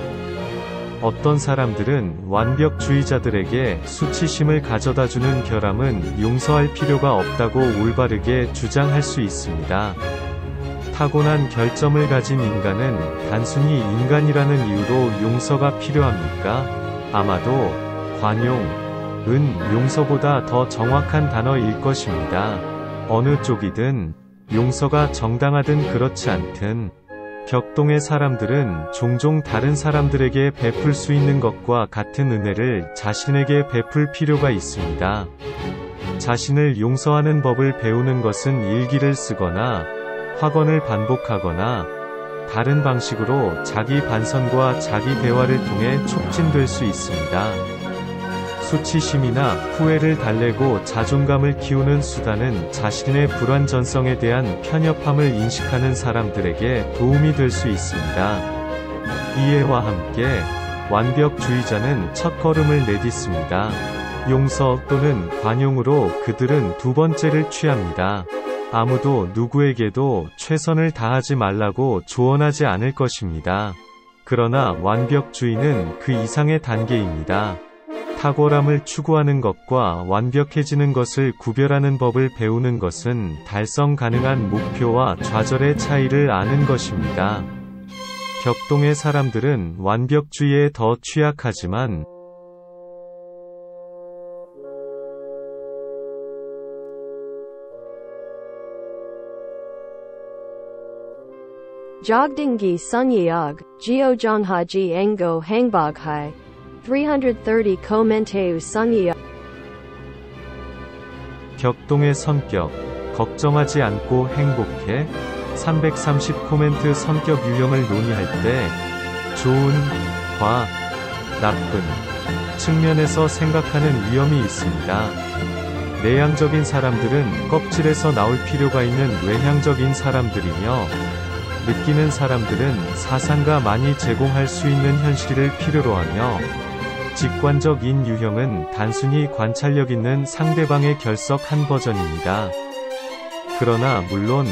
어떤 사람들은 완벽주의자들에게 수치심을 가져다주는 결함은 용서할 필요가 없다고 올바르게 주장할 수 있습니다. 타고난 결점을 가진 인간은 단순히 인간이라는 이유로 용서가 필요합니까? 아마도 관용은 용서보다 더 정확한 단어일 것입니다. 어느 쪽이든 용서가 정당하든 그렇지 않든 격동의 사람들은 종종 다른 사람들에게 베풀 수 있는 것과 같은 은혜를 자신에게 베풀 필요가 있습니다. 자신을 용서하는 법을 배우는 것은 일기를 쓰거나 확언을 반복하거나 다른 방식으로 자기 반성과 자기 대화를 통해 촉진될 수 있습니다. 수치심이나 후회를 달래고 자존감을 키우는 수단은 자신의 불완전성에 대한 편협함을 인식하는 사람들에게 도움이 될 수 있습니다. 이해와 함께 완벽주의자는 첫걸음을 내딛습니다. 용서 또는 관용으로 그들은 두 번째를 취합니다. 아무도 누구에게도 최선을 다하지 말라고 조언하지 않을 것입니다. 그러나 완벽주의는 그 이상의 단계입니다. 탁월함을 추구하는 것과 완벽해지는 것을 구별하는 법을 배우는 것은 달성 가능한 목표와 좌절의 차이를 아는 것입니다. 격동의 사람들은 완벽주의에 더 취약하지만
Jogdinggi Sungyag, Geojonghaji Engo Hangboghai. 330 Komenteu Sungyag.
격동의 성격, 걱정하지 않고 행복해. 330 코멘트 성격 유형을 논의할 때 좋은, 과, 나쁜 측면에서 생각하는 위험이 있습니다. 내향적인 사람들은 껍질에서 나올 필요가 있는 외향적인 사람들이며, 느끼는 사람들은 사상과 많이 제공할 수 있는 현실을 필요로 하며, 직관적 인 유형은 단순히 관찰력 있는 상대방의 결석 한 버전입니다. 그러나 물론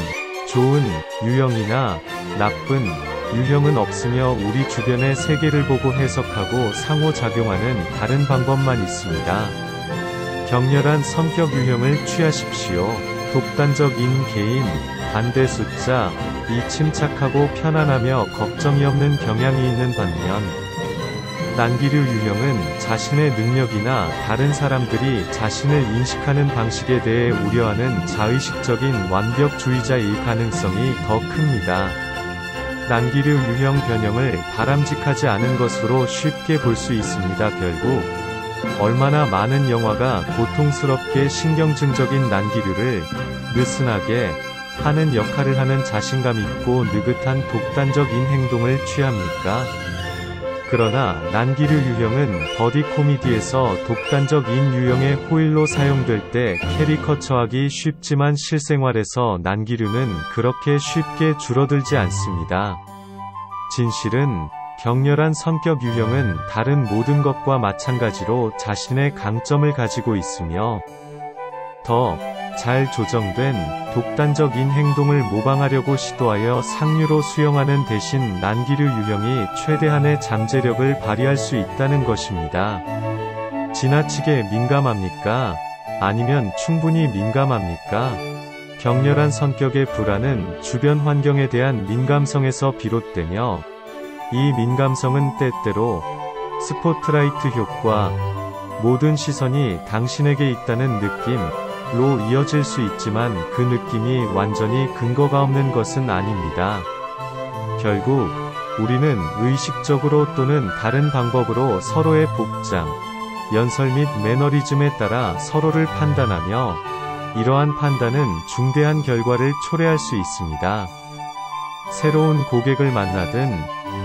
좋은 유형이나 나쁜 유형은 없으며 우리 주변의 세계를 보고 해석하고 상호작용하는 다른 방법만 있습니다. 격렬한 성격 유형을 취하십시오. 독단적인 개인, 반대 숫자, 이 침착하고 편안하며 걱정이 없는 경향이 있는 반면, 난기류 유형은 자신의 능력이나 다른 사람들이 자신을 인식하는 방식에 대해 우려하는 자의식적인 완벽주의자일 가능성이 더 큽니다. 난기류 유형 변형을 바람직하지 않은 것으로 쉽게 볼 수 있습니다. 결국 얼마나 많은 영화가 고통스럽게 신경증적인 난기류를 느슨하게 하는 역할을 하는 자신감 있고 느긋한 독단적인 행동을 취합니까? 그러나 난기류 유형은 버디 코미디에서 독단적 인 유형의 호일로 사용될 때 캐리커처하기 쉽지만 실생활에서 난기류는 그렇게 쉽게 줄어들지 않습니다. 진실은 격렬한 성격 유형은 다른 모든 것과 마찬가지로 자신의 강점을 가지고 있으며 더 잘 조정된 독단적인 행동을 모방하려고 시도하여 상류로 수용하는 대신 난기류 유형이 최대한의 잠재력을 발휘할 수 있다는 것입니다. 지나치게 민감합니까? 아니면 충분히 민감합니까? 격렬한 성격의 불안은 주변 환경에 대한 민감성에서 비롯되며, 이 민감성은 때때로 스포트라이트 효과, 모든 시선이 당신에게 있다는 느낌로 이어질 수 있지만 그 느낌이 완전히 근거가 없는 것은 아닙니다. 결국 우리는 의식적으로 또는 다른 방법으로 서로의 복장, 연설 및 매너리즘에 따라 서로를 판단하며, 이러한 판단은 중대한 결과를 초래할 수 있습니다. 새로운 고객을 만나든,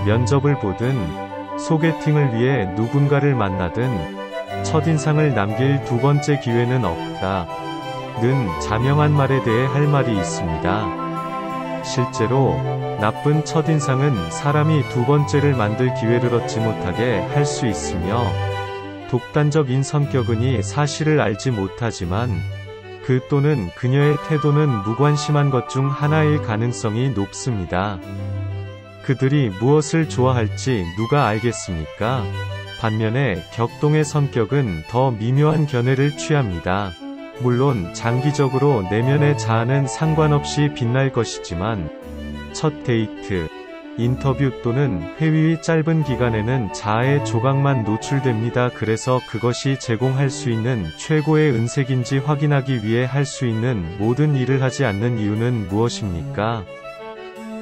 면접을 보든, 소개팅을 위해 누군가를 만나든, 첫인상을 남길 두 번째 기회는 없다. 는 자명한 말에 대해 할 말이 있습니다. 실제로 나쁜 첫인상은 사람이 두 번째를 만들 기회를 얻지 못하게 할 수 있으며, 독단적인 성격은 이 사실을 알지 못하지만 그 또는 그녀의 태도는 무관심한 것 중 하나일 가능성이 높습니다. 그들이 무엇을 좋아할지 누가 알겠습니까? 반면에 격동의 성격은 더 미묘한 견해를 취합니다. 물론 장기적으로 내면의 자아는 상관없이 빛날 것이지만, 첫 데이트, 인터뷰 또는 회의의 짧은 기간에는 자아의 조각만 노출됩니다. 그래서 그것이 제공할 수 있는 최고의 은색인지 확인하기 위해 할 수 있는 모든 일을 하지 않는 이유는 무엇입니까?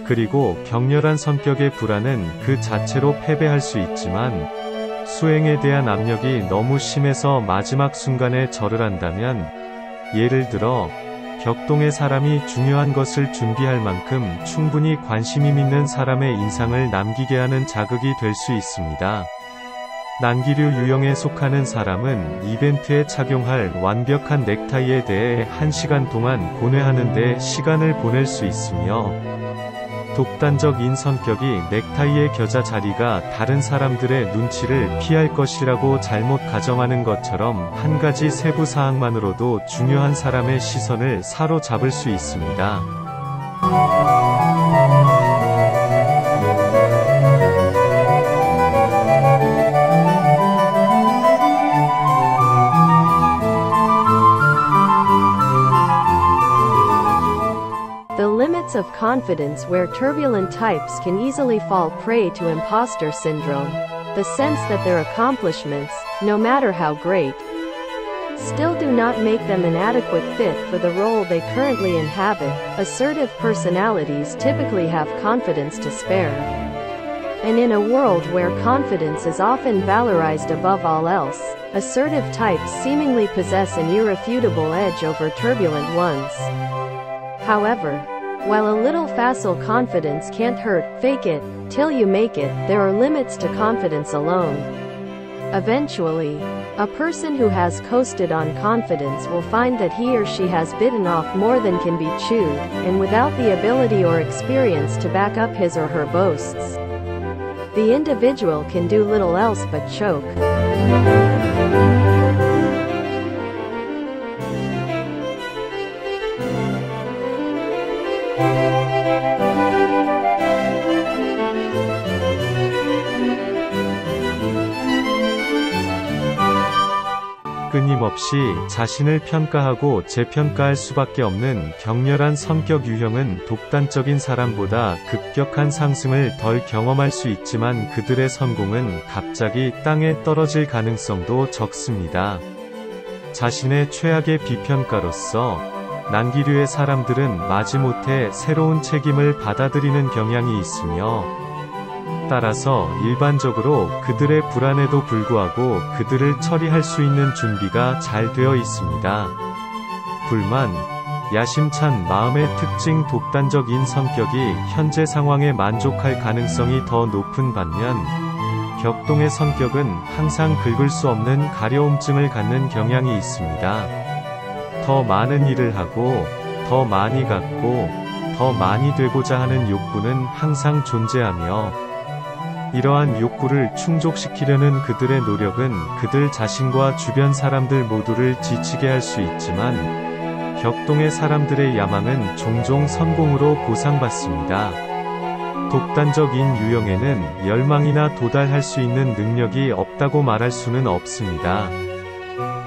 그리고 격렬한 성격의 불안은 그 자체로 패배할 수 있지만, 수행에 대한 압력이 너무 심해서 마지막 순간에 절을 한다면, 예를 들어 격동의 사람이 중요한 것을 준비할 만큼 충분히 관심이 있는 사람의 인상을 남기게 하는 자극이 될 수 있습니다. 난기류 유형에 속하는 사람은 이벤트에 착용할 완벽한 넥타이에 대해 1시간 동안 고뇌하는 데 시간을 보낼 수 있으며, 독단적인 성격이 넥타이의 겨자 자리가 다른 사람들의 눈치를 피할 것이라고 잘못 가정하는 것처럼 한 가지 세부 사항만으로도 중요한 사람의 시선을 사로잡을 수 있습니다.
The limits of confidence, where turbulent types can easily fall prey to imposter syndrome. The sense that their accomplishments, no matter how great, still do not make them an adequate fit for the role they currently inhabit. Assertive personalities typically have confidence to spare. And in a world where confidence is often valorized above all else, assertive types seemingly possess an irrefutable edge over turbulent ones. However, while a little facile confidence can't hurt, fake it till you make it, there are limits to confidence alone. Eventually, a person who has coasted on confidence will find that he or she has bitten off more than can be chewed, and without the ability or experience to back up his or her boasts, the individual can do little else but choke.
끊임없이 자신을 평가하고 재평가할 수밖에 없는 격렬한 성격 유형은 독단적인 사람보다 급격한 상승을 덜 경험할 수 있지만 그들의 성공은 갑자기 땅에 떨어질 가능성도 적습니다. 자신의 최악의 비평가로서 난기류의 사람들은 마지못해 새로운 책임을 받아들이는 경향이 있으며, 따라서 일반적으로 그들의 불안에도 불구하고 그들을 처리할 수 있는 준비가 잘 되어 있습니다. 불만, 야심찬 마음의 특징 독단적인 성격이 현재 상황에 만족할 가능성이 더 높은 반면, 격동의 성격은 항상 긁을 수 없는 가려움증을 갖는 경향이 있습니다. 더 많은 일을 하고, 더 많이 갖고, 더 많이 되고자 하는 욕구는 항상 존재하며, 이러한 욕구를 충족시키려는 그들의 노력은 그들 자신과 주변 사람들 모두를 지치게 할 수 있지만, 격동의 사람들의 야망은 종종 성공으로 보상받습니다. 독단적인 유형에는 열망이나 도달할 수 있는 능력이 없다고 말할 수는 없습니다.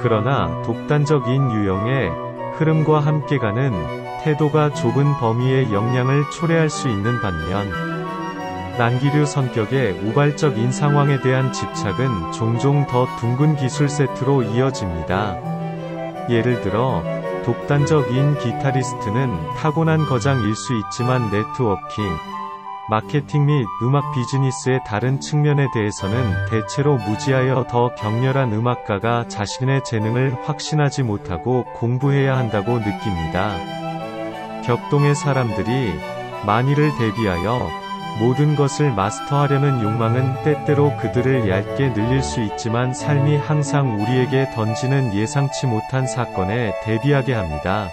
그러나 독단적인 유형의 흐름과 함께 가는 태도가 좁은 범위의 역량을 초래할 수 있는 반면, 난기류 성격의 우발적인 상황에 대한 집착은 종종 더 둥근 기술 세트로 이어집니다. 예를 들어, 독단적인 기타리스트는 타고난 거장일 수 있지만 네트워킹, 마케팅 및 음악 비즈니스의 다른 측면에 대해서는 대체로 무지하여 더 격렬한 음악가가 자신의 재능을 확신하지 못하고 공부해야 한다고 느낍니다. 격동의 사람들이 만일을 대비하여 모든 것을 마스터하려는 욕망은 때때로 그들을 얇게 늘릴 수 있지만 삶이 항상 우리에게 던지는 예상치 못한 사건에 대비하게 합니다.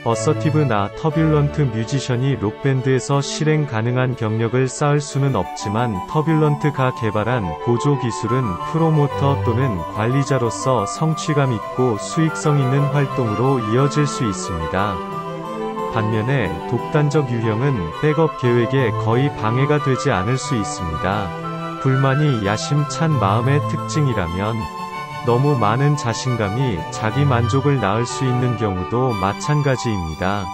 어서티브나 터뷸런트 뮤지션이 록밴드에서 실행 가능한 경력을 쌓을 수는 없지만 터뷸런트가 개발한 보조 기술은 프로모터 또는 관리자로서 성취감 있고 수익성 있는 활동으로 이어질 수 있습니다. 반면에 독단적 유형은 백업 계획에 거의 방해가 되지 않을 수 있습니다. 불만이 야심찬 마음의 특징이라면 너무 많은 자신감이 자기 만족을 낳을 수 있는 경우도 마찬가지입니다.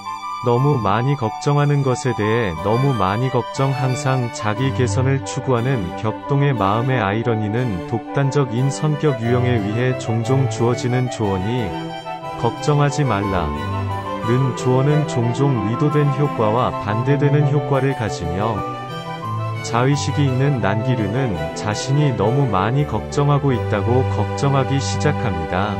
너무 많이 걱정하는 것에 대해 너무 많이 걱정 항상 자기 개선을 추구하는 격동의 마음의 아이러니는 독단적인 성격 유형에 의해 종종 주어지는 조언이 걱정하지 말라 는 조언은 종종 의도된 효과와 반대되는 효과를 가지며 자의식이 있는 난기류는 자신이 너무 많이 걱정하고 있다고 걱정하기 시작합니다.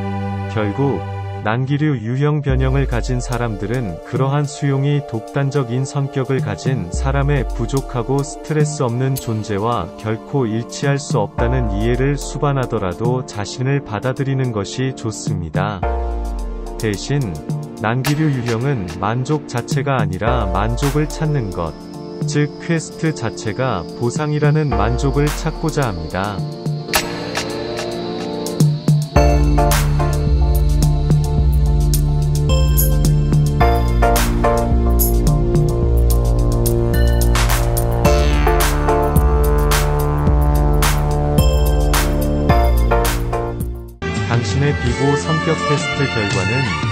결국 난기류 유형 변형을 가진 사람들은 그러한 수용이 독단적인 성격을 가진 사람의 부족하고 스트레스 없는 존재와 결코 일치할 수 없다는 이해를 수반하더라도 자신을 받아들이는 것이 좋습니다. 대신 난기류 유형은 만족 자체가 아니라 만족을 찾는 것, 즉 퀘스트 자체가 보상이라는 만족을 찾고자 합니다. 당신의 비고 성격 테스트 결과는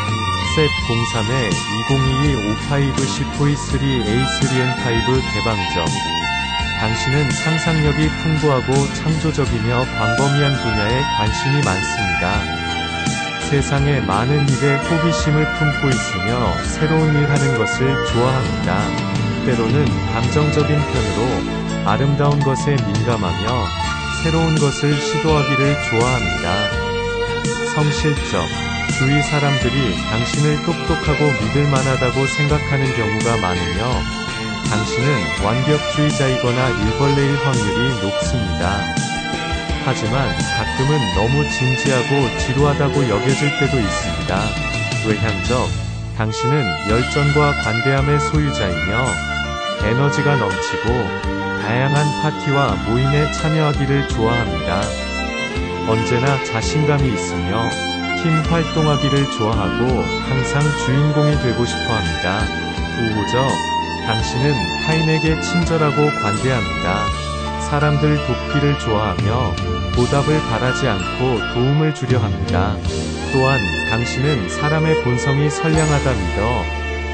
셋03의 2022-55-10.3A3N5 개방적. 당신은 상상력이 풍부하고 창조적이며 광범위한 분야에 관심이 많습니다. 세상에 많은 일에 호기심을 품고 있으며 새로운 일 하는 것을 좋아합니다. 때로는 감정적인 편으로 아름다운 것에 민감하며 새로운 것을 시도하기를 좋아합니다. 성실적. 주위 사람들이 당신을 똑똑하고 믿을 만하다고 생각하는 경우가 많으며 당신은 완벽주의자이거나 일벌레일 확률이 높습니다. 하지만 가끔은 너무 진지하고 지루하다고 여겨질 때도 있습니다. 외향적. 당신은 열정과 관대함의 소유자이며 에너지가 넘치고 다양한 파티와 모임에 참여하기를 좋아합니다. 언제나 자신감이 있으며 팀 활동하기를 좋아하고 항상 주인공이 되고 싶어 합니다. 우호적. 당신은 타인에게 친절하고 관대합니다. 사람들 돕기를 좋아하며 보답을 바라지 않고 도움을 주려 합니다. 또한 당신은 사람의 본성이 선량하다 믿어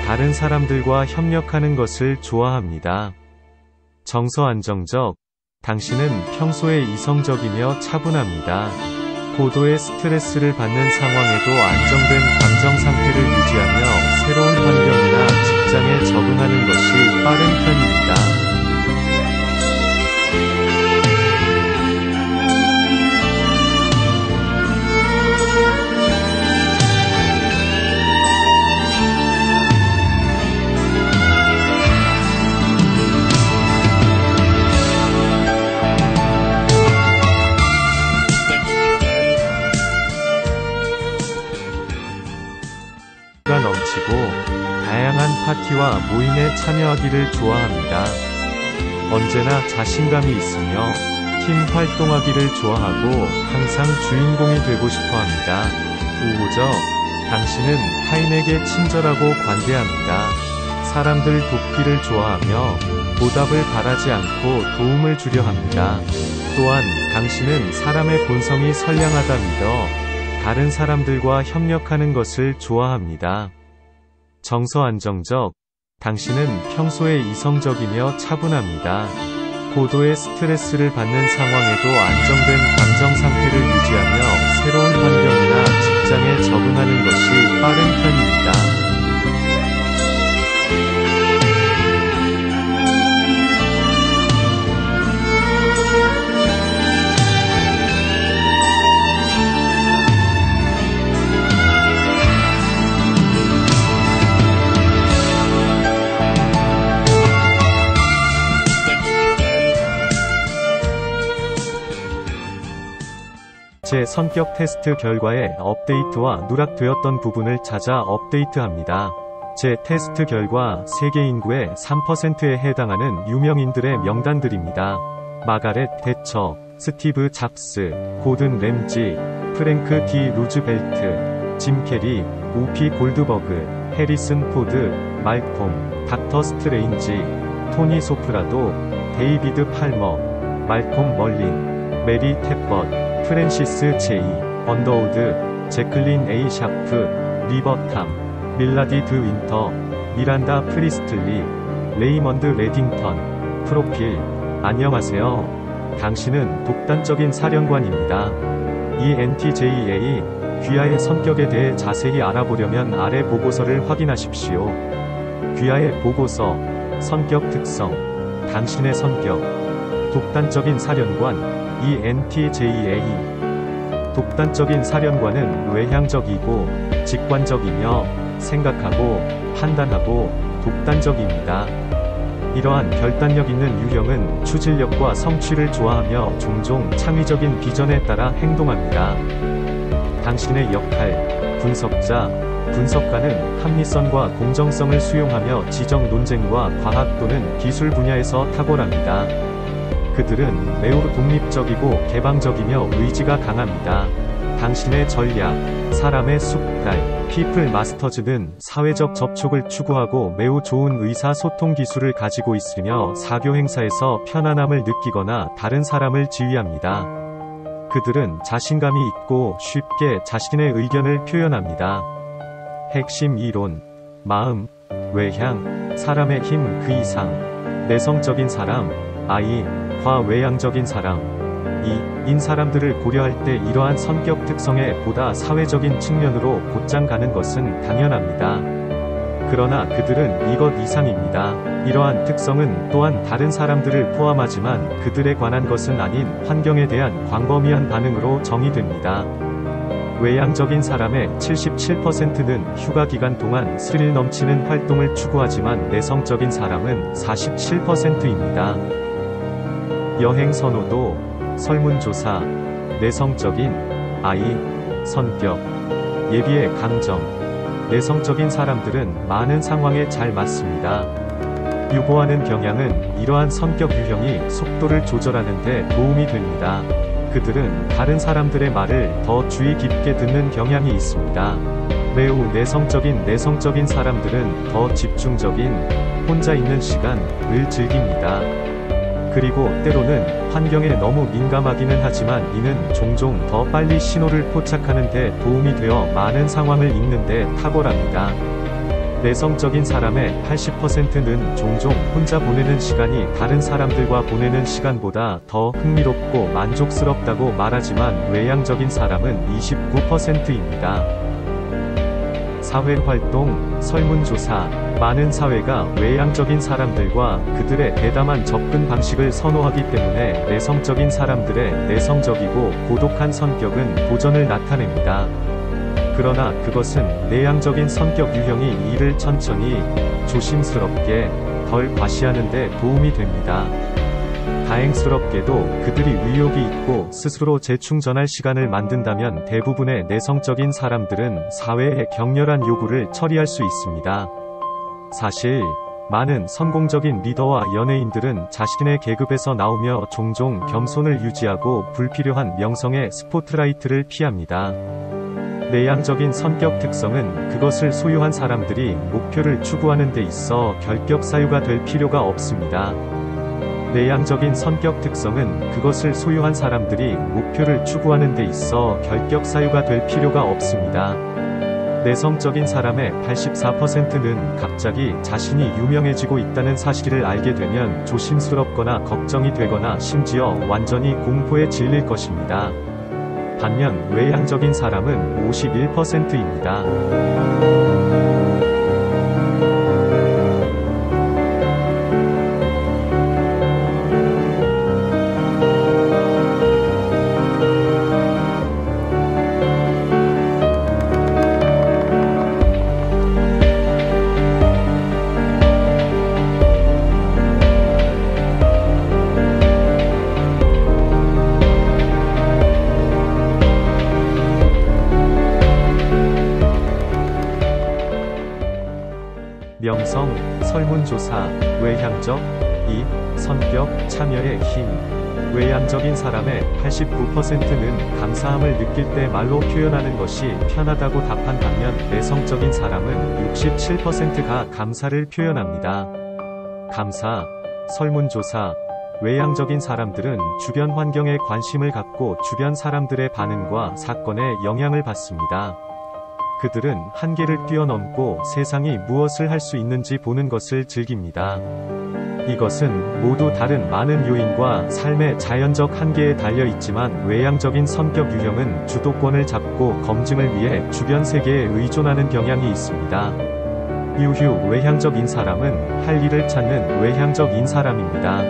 다른 사람들과 협력하는 것을 좋아합니다. 정서 안정적. 당신은 평소에 이성적이며 차분합니다. 고도의 스트레스를 받는 상황에도 안정된 감정 상태를 유지하며 새로운 환경이나 직장에 적응하는 것이 빠른 편입니다. 넘치고 다양한 파티와 모임에 참여하기를 좋아합니다. 언제나 자신감이 있으며 팀 활동하기를 좋아하고 항상 주인공이 되고 싶어 합니다. 우호적. 당신은 타인에게 친절하고 관대합니다. 사람들 돕기를 좋아하며 보답을 바라지 않고 도움을 주려 합니다. 또한 당신은 사람의 본성이 선량하다 믿어 다른 사람들과 협력하는 것을 좋아합니다. 정서 안정적. 당신은 평소에 이성적이며 차분합니다. 고도의 스트레스를 받는 상황에도 안정된 감정 상태를 유지하며 새로운 환경이나 직장에 적응하는 것이 빠른 편입니다. 제 성격 테스트 결과에 업데이트와 누락되었던 부분을 찾아 업데이트합니다. 제 테스트 결과 세계 인구의 3%에 해당하는 유명인들의 명단들입니다. 마가렛 대처, 스티브 잡스, 고든 램지, 프랭크 디 루즈벨트, 짐 캐리, 우피 골드버그, 해리슨 포드, 말콤, 닥터 스트레인지, 토니 소프라도, 데이비드 팔머, 말콤 멀린, 메리 탭벗, 프랜시스 제이, 언더우드, 제클린 에이 샤프, 리버탐, 밀라디 드 윈터, 미란다 프리스틀리, 레이먼드 레딩턴. 프로필. 안녕하세요. 당신은 독단적인 사령관입니다. ENTJA. 귀하의 성격에 대해 자세히 알아보려면 아래 보고서를 확인하십시오. 귀하의 보고서. 성격 특성. 당신의 성격. 독단적인 사령관. ENTJA. 독단적인 사령관은 외향적이고 직관적이며 생각하고 판단하고 독단적입니다. 이러한 결단력 있는 유형은 추진력과 성취를 좋아하며 종종 창의적인 비전에 따라 행동합니다. 당신의 역할. 분석자. 분석가는 합리성과 공정성을 수용하며 지적 논쟁과 과학 또는 기술 분야에서 탁월합니다. 그들은 매우 독립적이고 개방적이며 의지가 강합니다. 당신의 전략. 사람의 숲달. 피플 마스터즈는 사회적 접촉을 추구하고 매우 좋은 의사소통 기술을 가지고 있으며 사교 행사에서 편안함을 느끼거나 다른 사람을 지휘합니다. 그들은 자신감이 있고 쉽게 자신의 의견을 표현합니다. 핵심 이론. 마음. 외향. 사람의 힘 그 이상. 내성적인 사람. I. 과외향적인 사람. 2인 사람들을 고려할 때 이러한 성격 특성에 보다 사회적인 측면으로 곧장 가는 것은 당연합니다. 그러나 그들은 이것 이상입니다. 이러한 특성은 또한 다른 사람들을 포함하지만 그들에 관한 것은 아닌 환경에 대한 광범위한 반응으로 정의됩니다. 외향적인 사람의 77%는 휴가 기간 동안 스릴 넘치는 활동을 추구하지만 내성적인 사람은 47%입니다. 여행 선호도, 설문조사, 내성적인, 아이, 성격, 예비의 감정, 내성적인 사람들은 많은 상황에 잘 맞습니다. 유보하는 경향은 이러한 성격 유형이 속도를 조절하는 데 도움이 됩니다. 그들은 다른 사람들의 말을 더 주의 깊게 듣는 경향이 있습니다. 매우 내성적인 사람들은 더 집중적인, 혼자 있는 시간을 즐깁니다. 그리고 때로는 환경에 너무 민감하기는 하지만 이는 종종 더 빨리 신호를 포착하는 데 도움이 되어 많은 상황을 읽는 데 탁월합니다. 내성적인 사람의 80%는 종종 혼자 보내는 시간이 다른 사람들과 보내는 시간보다 더 흥미롭고 만족스럽다고 말하지만 외향적인 사람은 29%입니다. 사회활동, 설문조사. 많은 사회가 외향적인 사람들과 그들의 대담한 접근 방식을 선호하기 때문에 내성적인 사람들의 내성적이고 고독한 성격은 도전을 나타냅니다. 그러나 그것은 내향적인 성격 유형이 일을 천천히, 조심스럽게, 덜 과시하는 데 도움이 됩니다. 다행스럽게도 그들이 의욕이 있고 스스로 재충전할 시간을 만든다면 대부분의 내성적인 사람들은 사회의 격렬한 요구를 처리할 수 있습니다. 사실, 많은 성공적인 리더와 연예인들은 자신의 계급에서 나오며 종종 겸손을 유지하고 불필요한 명성의 스포트라이트를 피합니다. 내향적인 성격 특성은 그것을 소유한 사람들이 목표를 추구하는 데 있어 결격 사유가 될 필요가 없습니다. 내향적인 성격 특성은 그것을 소유한 사람들이 목표를 추구하는 데 있어 결격 사유가 될 필요가 없습니다. 내성적인 사람의 84%는 갑자기 자신이 유명해지고 있다는 사실을 알게 되면 조심스럽거나 걱정이 되거나 심지어 완전히 공포에 질릴 것입니다. 반면 외향적인 사람은 51%입니다. 명성, 설문조사, 외향적, 2. 성격, 참여의 힘. 외향적인 사람의 89%는 감사함을 느낄 때 말로 표현하는 것이 편하다고 답한 반면 내성적인 사람은 67%가 감사를 표현합니다. 감사, 설문조사, 외향적인 사람들은 주변 환경에 관심을 갖고 주변 사람들의 반응과 사건에 영향을 받습니다. 그들은 한계를 뛰어넘고 세상이 무엇을 할 수 있는지 보는 것을 즐깁니다. 이것은 모두 다른 많은 요인과 삶의 자연적 한계에 달려 있지만 외향적인 성격 유형은 주도권을 잡고 검증을 위해 주변 세계에 의존하는 경향이 있습니다. 유휴 외향적인 사람은 할 일을 찾는 외향적인 사람입니다.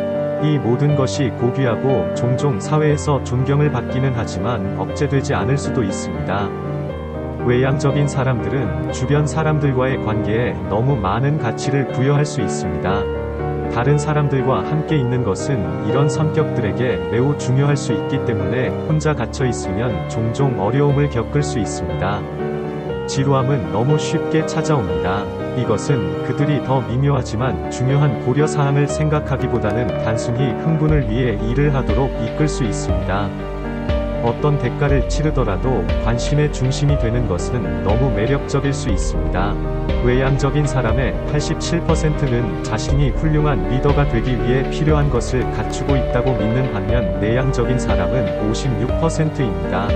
이 모든 것이 고귀하고 종종 사회에서 존경을 받기는 하지만 억제되지 않을 수도 있습니다. 외향적인 사람들은 주변 사람들과의 관계에 너무 많은 가치를 부여할 수 있습니다. 다른 사람들과 함께 있는 것은 이런 성격들에게 매우 중요할 수 있기 때문에 혼자 갇혀 있으면 종종 어려움을 겪을 수 있습니다. 지루함은 너무 쉽게 찾아옵니다. 이것은 그들이 더 미묘하지만 중요한 고려사항을 생각하기보다는 단순히 흥분을 위해 일을 하도록 이끌 수 있습니다. 어떤 대가를 치르더라도 관심의 중심이 되는 것은 너무 매력적일 수 있습니다. 외향적인 사람의 87%는 자신이 훌륭한 리더가 되기 위해 필요한 것을 갖추고 있다고 믿는 반면 내향적인 사람은 56%입니다.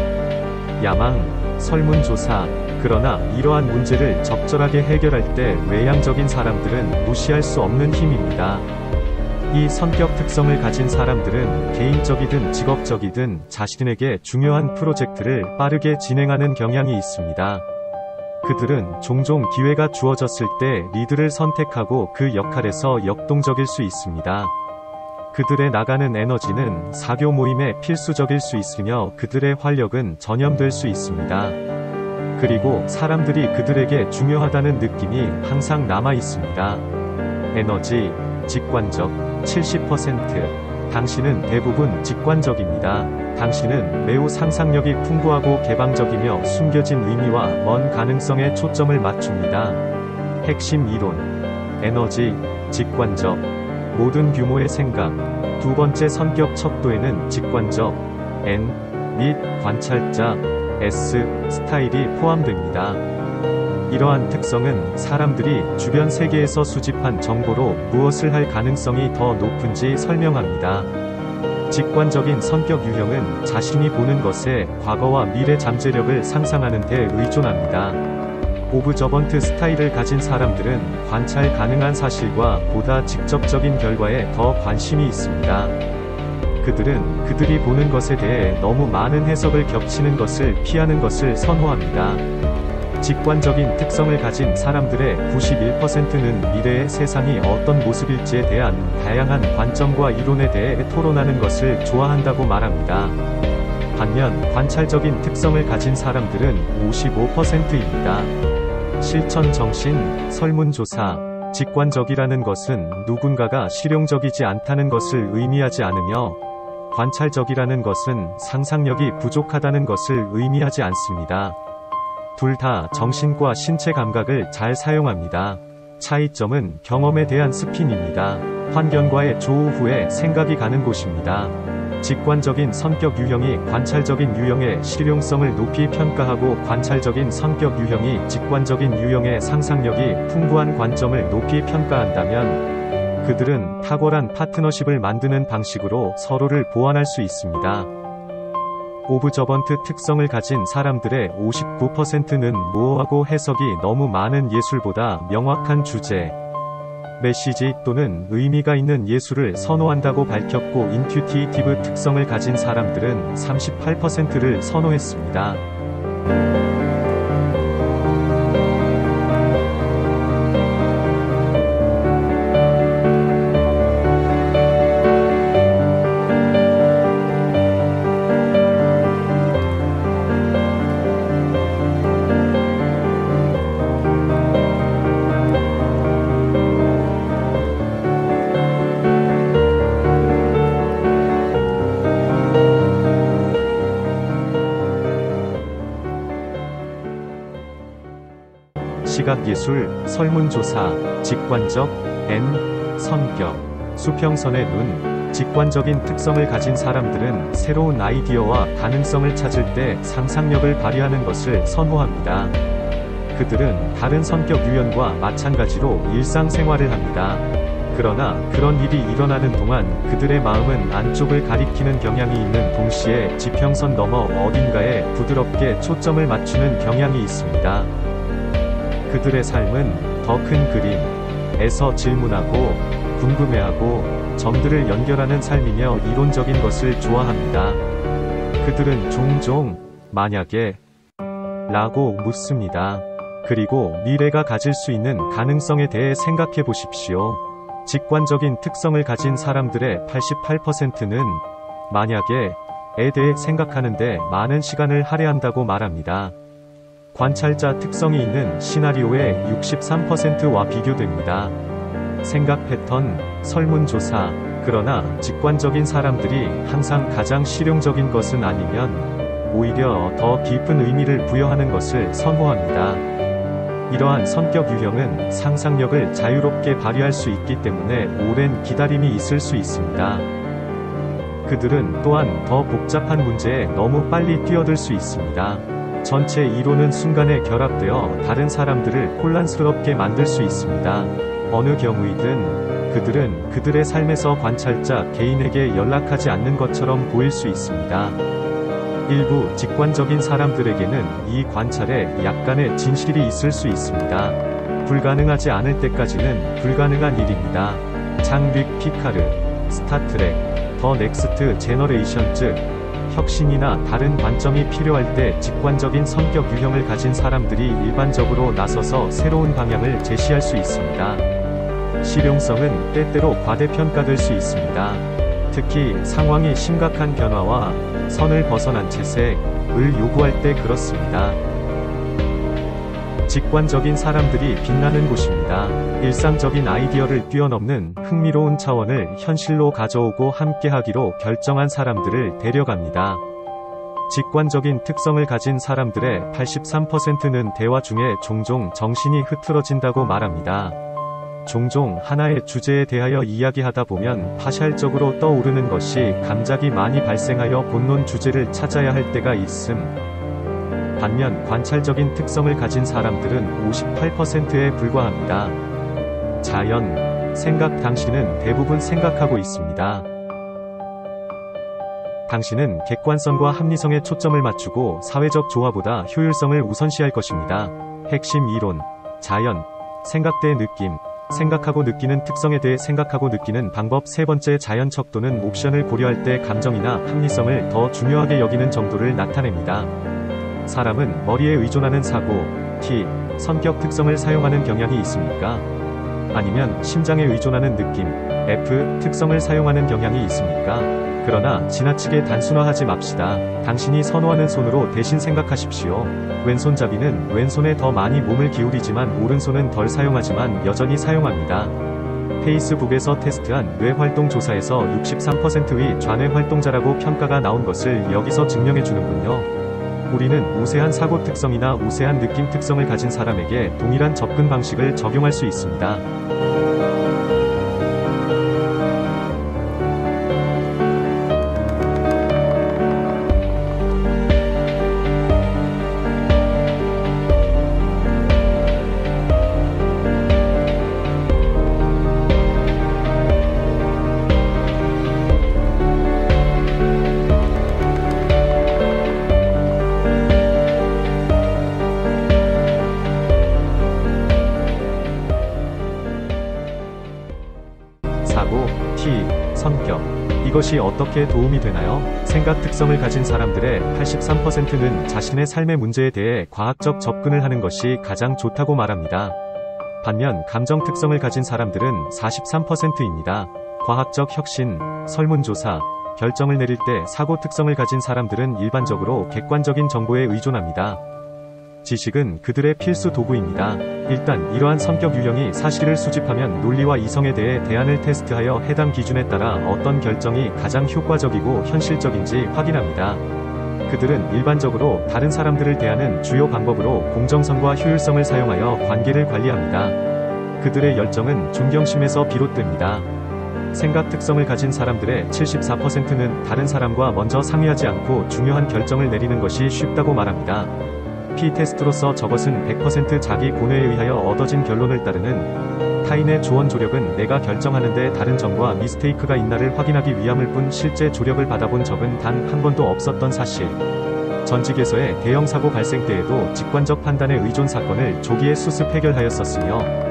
야망, 설문조사. 그러나 이러한 문제를 적절하게 해결할 때 외향적인 사람들은 무시할 수 없는 힘입니다. 이 성격 특성을 가진 사람들은 개인적이든 직업적이든 자신에게 중요한 프로젝트를 빠르게 진행하는 경향이 있습니다. 그들은 종종 기회가 주어졌을 때 리드를 선택하고 그 역할에서 역동적일 수 있습니다. 그들의 나가는 에너지는 사교 모임에 필수적일 수 있으며 그들의 활력은 전염될 수 있습니다. 그리고 사람들이 그들에게 중요하다는 느낌이 항상 남아 있습니다. 에너지, 직관적, 70%. 당신은 대부분 직관적입니다. 당신은 매우 상상력이 풍부하고 개방적이며 숨겨진 의미와 먼 가능성에 초점을 맞춥니다. 핵심 이론. 에너지, 직관적. 모든 규모의 생각. 두 번째 성격 척도에는 직관적, N, 및 관찰자, S, 스타일이 포함됩니다. 이러한 특성은 사람들이 주변 세계에서 수집한 정보로 무엇을 할 가능성이 더 높은지 설명합니다. 직관적인 성격 유형은 자신이 보는 것에 과거와 미래 잠재력을 상상하는 데 의존합니다. 오브저번트 스타일을 가진 사람들은 관찰 가능한 사실과 보다 직접적인 결과에 더 관심이 있습니다. 그들은 그들이 보는 것에 대해 너무 많은 해석을 겹치는 것을 피하는 것을 선호합니다. 직관적인 특성을 가진 사람들의 91%는 미래의 세상이 어떤 모습일지에 대한 다양한 관점과 이론에 대해 토론하는 것을 좋아한다고 말합니다. 반면 관찰적인 특성을 가진 사람들은 55%입니다. 실천 정신, 설문조사. 직관적이라는 것은 누군가가 실용적이지 않다는 것을 의미하지 않으며, 관찰적이라는 것은 상상력이 부족하다는 것을 의미하지 않습니다. 둘 다 정신과 신체 감각을 잘 사용합니다. 차이점은 경험에 대한 스핀입니다. 환경과의 조우 후에 생각이 가는 곳입니다. 직관적인 성격 유형이 관찰적인 유형의 실용성을 높이 평가하고 관찰적인 성격 유형이 직관적인 유형의 상상력이 풍부한 관점을 높이 평가한다면 그들은 탁월한 파트너십을 만드는 방식으로 서로를 보완할 수 있습니다. 오브저번트 특성을 가진 사람들의 59%는 모호하고 해석이 너무 많은 예술보다 명확한 주제, 메시지 또는 의미가 있는 예술을 선호한다고 밝혔고 인튜이티브 특성을 가진 사람들은 38%를 선호했습니다. 시각예술, 설문조사, 직관적, N, 성격, 수평선의 눈. 직관적인 특성을 가진 사람들은 새로운 아이디어와 가능성을 찾을 때 상상력을 발휘하는 것을 선호합니다. 그들은 다른 성격 유형과 마찬가지로 일상생활을 합니다. 그러나 그런 일이 일어나는 동안 그들의 마음은 안쪽을 가리키는 경향이 있는 동시에 지평선 너머 어딘가에 부드럽게 초점을 맞추는 경향이 있습니다. 그들의 삶은 더 큰 그림에서 질문하고 궁금해하고 점들을 연결하는 삶이며 이론적인 것을 좋아합니다. 그들은 종종 만약에 라고 묻습니다. 그리고 미래가 가질 수 있는 가능성에 대해 생각해 보십시오. 직관적인 특성을 가진 사람들의 88%는 만약에에 대해 생각하는데 많은 시간을 할애한다고 말합니다. 관찰자 특성이 있는 시나리오의 63%와 비교됩니다. 생각 패턴, 설문조사. 그러나 직관적인 사람들이 항상 가장 실용적인 것은 아니면 오히려 더 깊은 의미를 부여하는 것을 선호합니다. 이러한 성격 유형은 상상력을 자유롭게 발휘할 수 있기 때문에 오랜 기다림이 있을 수 있습니다. 그들은 또한 더 복잡한 문제에 너무 빨리 뛰어들 수 있습니다. 전체 이론은 순간에 결합되어 다른 사람들을 혼란스럽게 만들 수 있습니다. 어느 경우이든 그들은 그들의 삶에서 관찰자 개인에게 연락하지 않는 것처럼 보일 수 있습니다. 일부 직관적인 사람들에게는 이 관찰에 약간의 진실이 있을 수 있습니다. 불가능하지 않을 때까지는 불가능한 일입니다. 장 릭 피카르 스타트렉, 더 넥스트 제너레이션 즉 혁신이나 다른 관점이 필요할 때 직관적인 성격 유형을 가진 사람들이 일반적으로 나서서 새로운 방향을 제시할 수 있습니다. 실용성은 때때로 과대평가될 수 있습니다. 특히 상황이 심각한 변화와 선을 벗어난 채색을 요구할 때 그렇습니다. 직관적인 사람들이 빛나는 곳입니다. 일상적인 아이디어를 뛰어넘는 흥미로운 차원을 현실로 가져오고 함께하기로 결정한 사람들을 데려갑니다. 직관적인 특성을 가진 사람들의 83%는 대화 중에 종종 정신이 흐트러진다고 말합니다. 종종 하나의 주제에 대하여 이야기하다 보면 파샬적으로 떠오르는 것이 감각이 많이 발생하여 본론 주제를 찾아야 할 때가 있음. 반면 관찰적인 특성을 가진 사람들은 58%에 불과합니다. 자연, 생각 당신은 대부분 생각하고 있습니다. 당신은 객관성과 합리성에 초점을 맞추고 사회적 조화보다 효율성을 우선시할 것입니다. 핵심 이론, 자연, 생각대의 느낌, 생각하고 느끼는 특성에 대해 생각하고 느끼는 방법. 세 번째, 자연적 또는 옵션을 고려할 때 감정이나 합리성을 더 중요하게 여기는 정도를 나타냅니다. 사람은 머리에 의존하는 사고, T, 성격 특성을 사용하는 경향이 있습니까? 아니면 심장에 의존하는 느낌, F, 특성을 사용하는 경향이 있습니까? 그러나 지나치게 단순화하지 맙시다. 당신이 선호하는 손으로 대신 생각하십시오. 왼손잡이는 왼손에 더 많이 몸을 기울이지만 오른손은 덜 사용하지만 여전히 사용합니다. 페이스북에서 테스트한 뇌활동 조사에서 63%의 좌뇌 활동자라고 평가가 나온 것을 여기서 증명해주는군요. 우리는 우세한 사고 특성이나 우세한 느낌 특성을 가진 사람에게 동일한 접근 방식을 적용할 수 있습니다. 사고, T, 성격. 이것이 어떻게 도움이 되나요? 생각 특성을 가진 사람들의 83%는 자신의 삶의 문제에 대해 과학적 접근을 하는 것이 가장 좋다고 말합니다. 반면 감정 특성을 가진 사람들은 43%입니다. 과학적 혁신, 설문조사, 결정을 내릴 때 사고 특성을 가진 사람들은 일반적으로 객관적인 정보에 의존합니다. 지식은 그들의 필수 도구입니다. 일단 이러한 성격 유형이 사실을 수집하면 논리와 이성에 대해 대안을 테스트하여 해당 기준에 따라 어떤 결정이 가장 효과적이고 현실적인지 확인합니다. 그들은 일반적으로 다른 사람들을 대하는 주요 방법으로 공정성과 효율성을 사용하여 관계를 관리합니다. 그들의 열정은 존경심에서 비롯됩니다. 생각 특성을 가진 사람들의 74%는 다른 사람과 먼저 상의하지 않고 중요한 결정을 내리는 것이 쉽다고 말합니다. P-테스트로서 저것은 100% 자기 고뇌에 의하여 얻어진 결론을 따르는 타인의 조언. 조력은 내가 결정하는데 다른 점과 미스테이크가 있나를 확인하기 위함일 뿐 실제 조력을 받아본 적은 단 한 번도 없었던 사실. 전직에서의 대형 사고 발생 때에도 직관적 판단의 의존 사건을 조기에 수습 해결하였었으며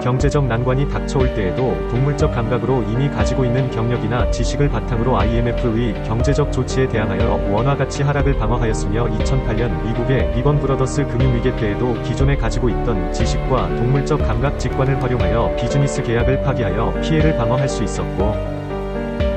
경제적 난관이 닥쳐올 때에도 동물적 감각으로 이미 가지고 있는 경력이나 지식을 바탕으로 IMF의 경제적 조치에 대항하여 원화 가치 하락을 방어하였으며 2008년 미국의 리번 브러더스 금융위기 때에도 기존에 가지고 있던 지식과 동물적 감각 직관을 활용하여 비즈니스 계약을 파기하여 피해를 방어할 수 있었고,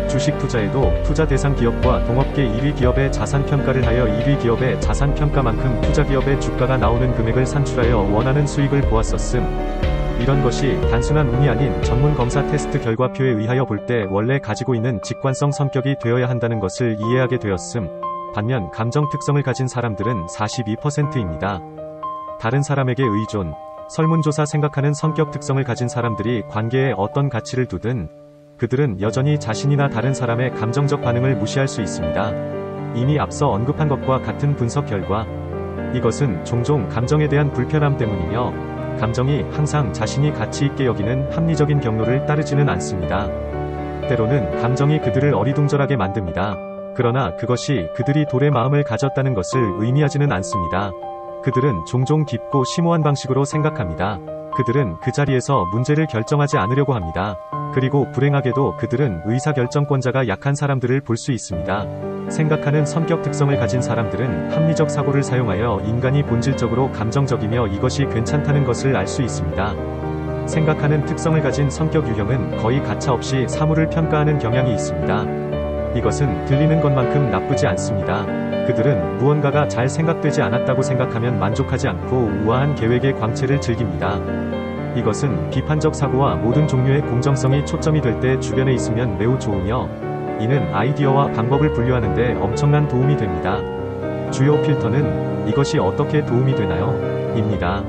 주식 투자에도 투자 대상 기업과 동업계 1위 기업의 자산 평가를 하여 1위 기업의 자산 평가만큼 투자 기업의 주가가 나오는 금액을 산출하여 원하는 수익을 보았었음. 이런 것이 단순한 운이 아닌 전문 검사 테스트 결과표에 의하여 볼 때 원래 가지고 있는 직관성 성격이 되어야 한다는 것을 이해하게 되었음. 반면 감정 특성을 가진 사람들은 42%입니다. 다른 사람에게 의존, 설문조사 생각하는 성격 특성을 가진 사람들이 관계에 어떤 가치를 두든 그들은 여전히 자신이나 다른 사람의 감정적 반응을 무시할 수 있습니다. 이미 앞서 언급한 것과 같은 분석 결과, 이것은 종종 감정에 대한 불편함 때문이며 감정이 항상 자신이 가치 있게 여기는 합리적인 경로를 따르지는 않습니다. 때로는 감정이 그들을 어리둥절하게 만듭니다. 그러나 그것이 그들이 돌의 마음을 가졌다는 것을 의미하지는 않습니다. 그들은 종종 깊고 심오한 방식으로 생각합니다. 그들은 그 자리에서 문제를 결정하지 않으려고 합니다. 그리고 불행하게도 그들은 의사결정권자가 약한 사람들을 볼 수 있습니다. 생각하는 성격 특성을 가진 사람들은 합리적 사고를 사용하여 인간이 본질적으로 감정적이며 이것이 괜찮다는 것을 알 수 있습니다. 생각하는 특성을 가진 성격 유형은 거의 가차없이 사물을 평가하는 경향이 있습니다. 이것은 들리는 것만큼 나쁘지 않습니다. 그들은 무언가가 잘 생각되지 않았다고 생각하면 만족하지 않고 우아한 계획의 광채를 즐깁니다. 이것은 비판적 사고와 모든 종류의 공정성이 초점이 될 때 주변에 있으면 매우 좋으며, 이는 아이디어와 방법을 분류하는 데 엄청난 도움이 됩니다. 주요 필터는 이것이 어떻게 도움이 되나요? 입니다.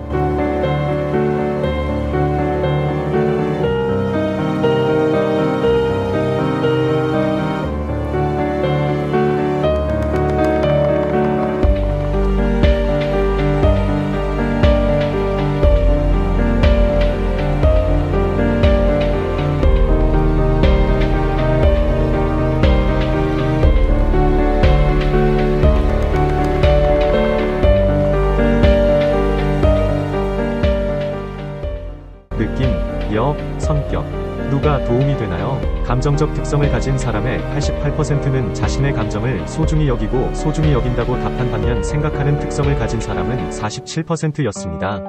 느낌, 역, 성격. 누가 도움이 되나요? 감정적 특성을 가진 사람의 88%는 자신의 감정을 소중히 여기고 소중히 여긴다고 답한 반면 생각하는 특성을 가진 사람은 47%였습니다.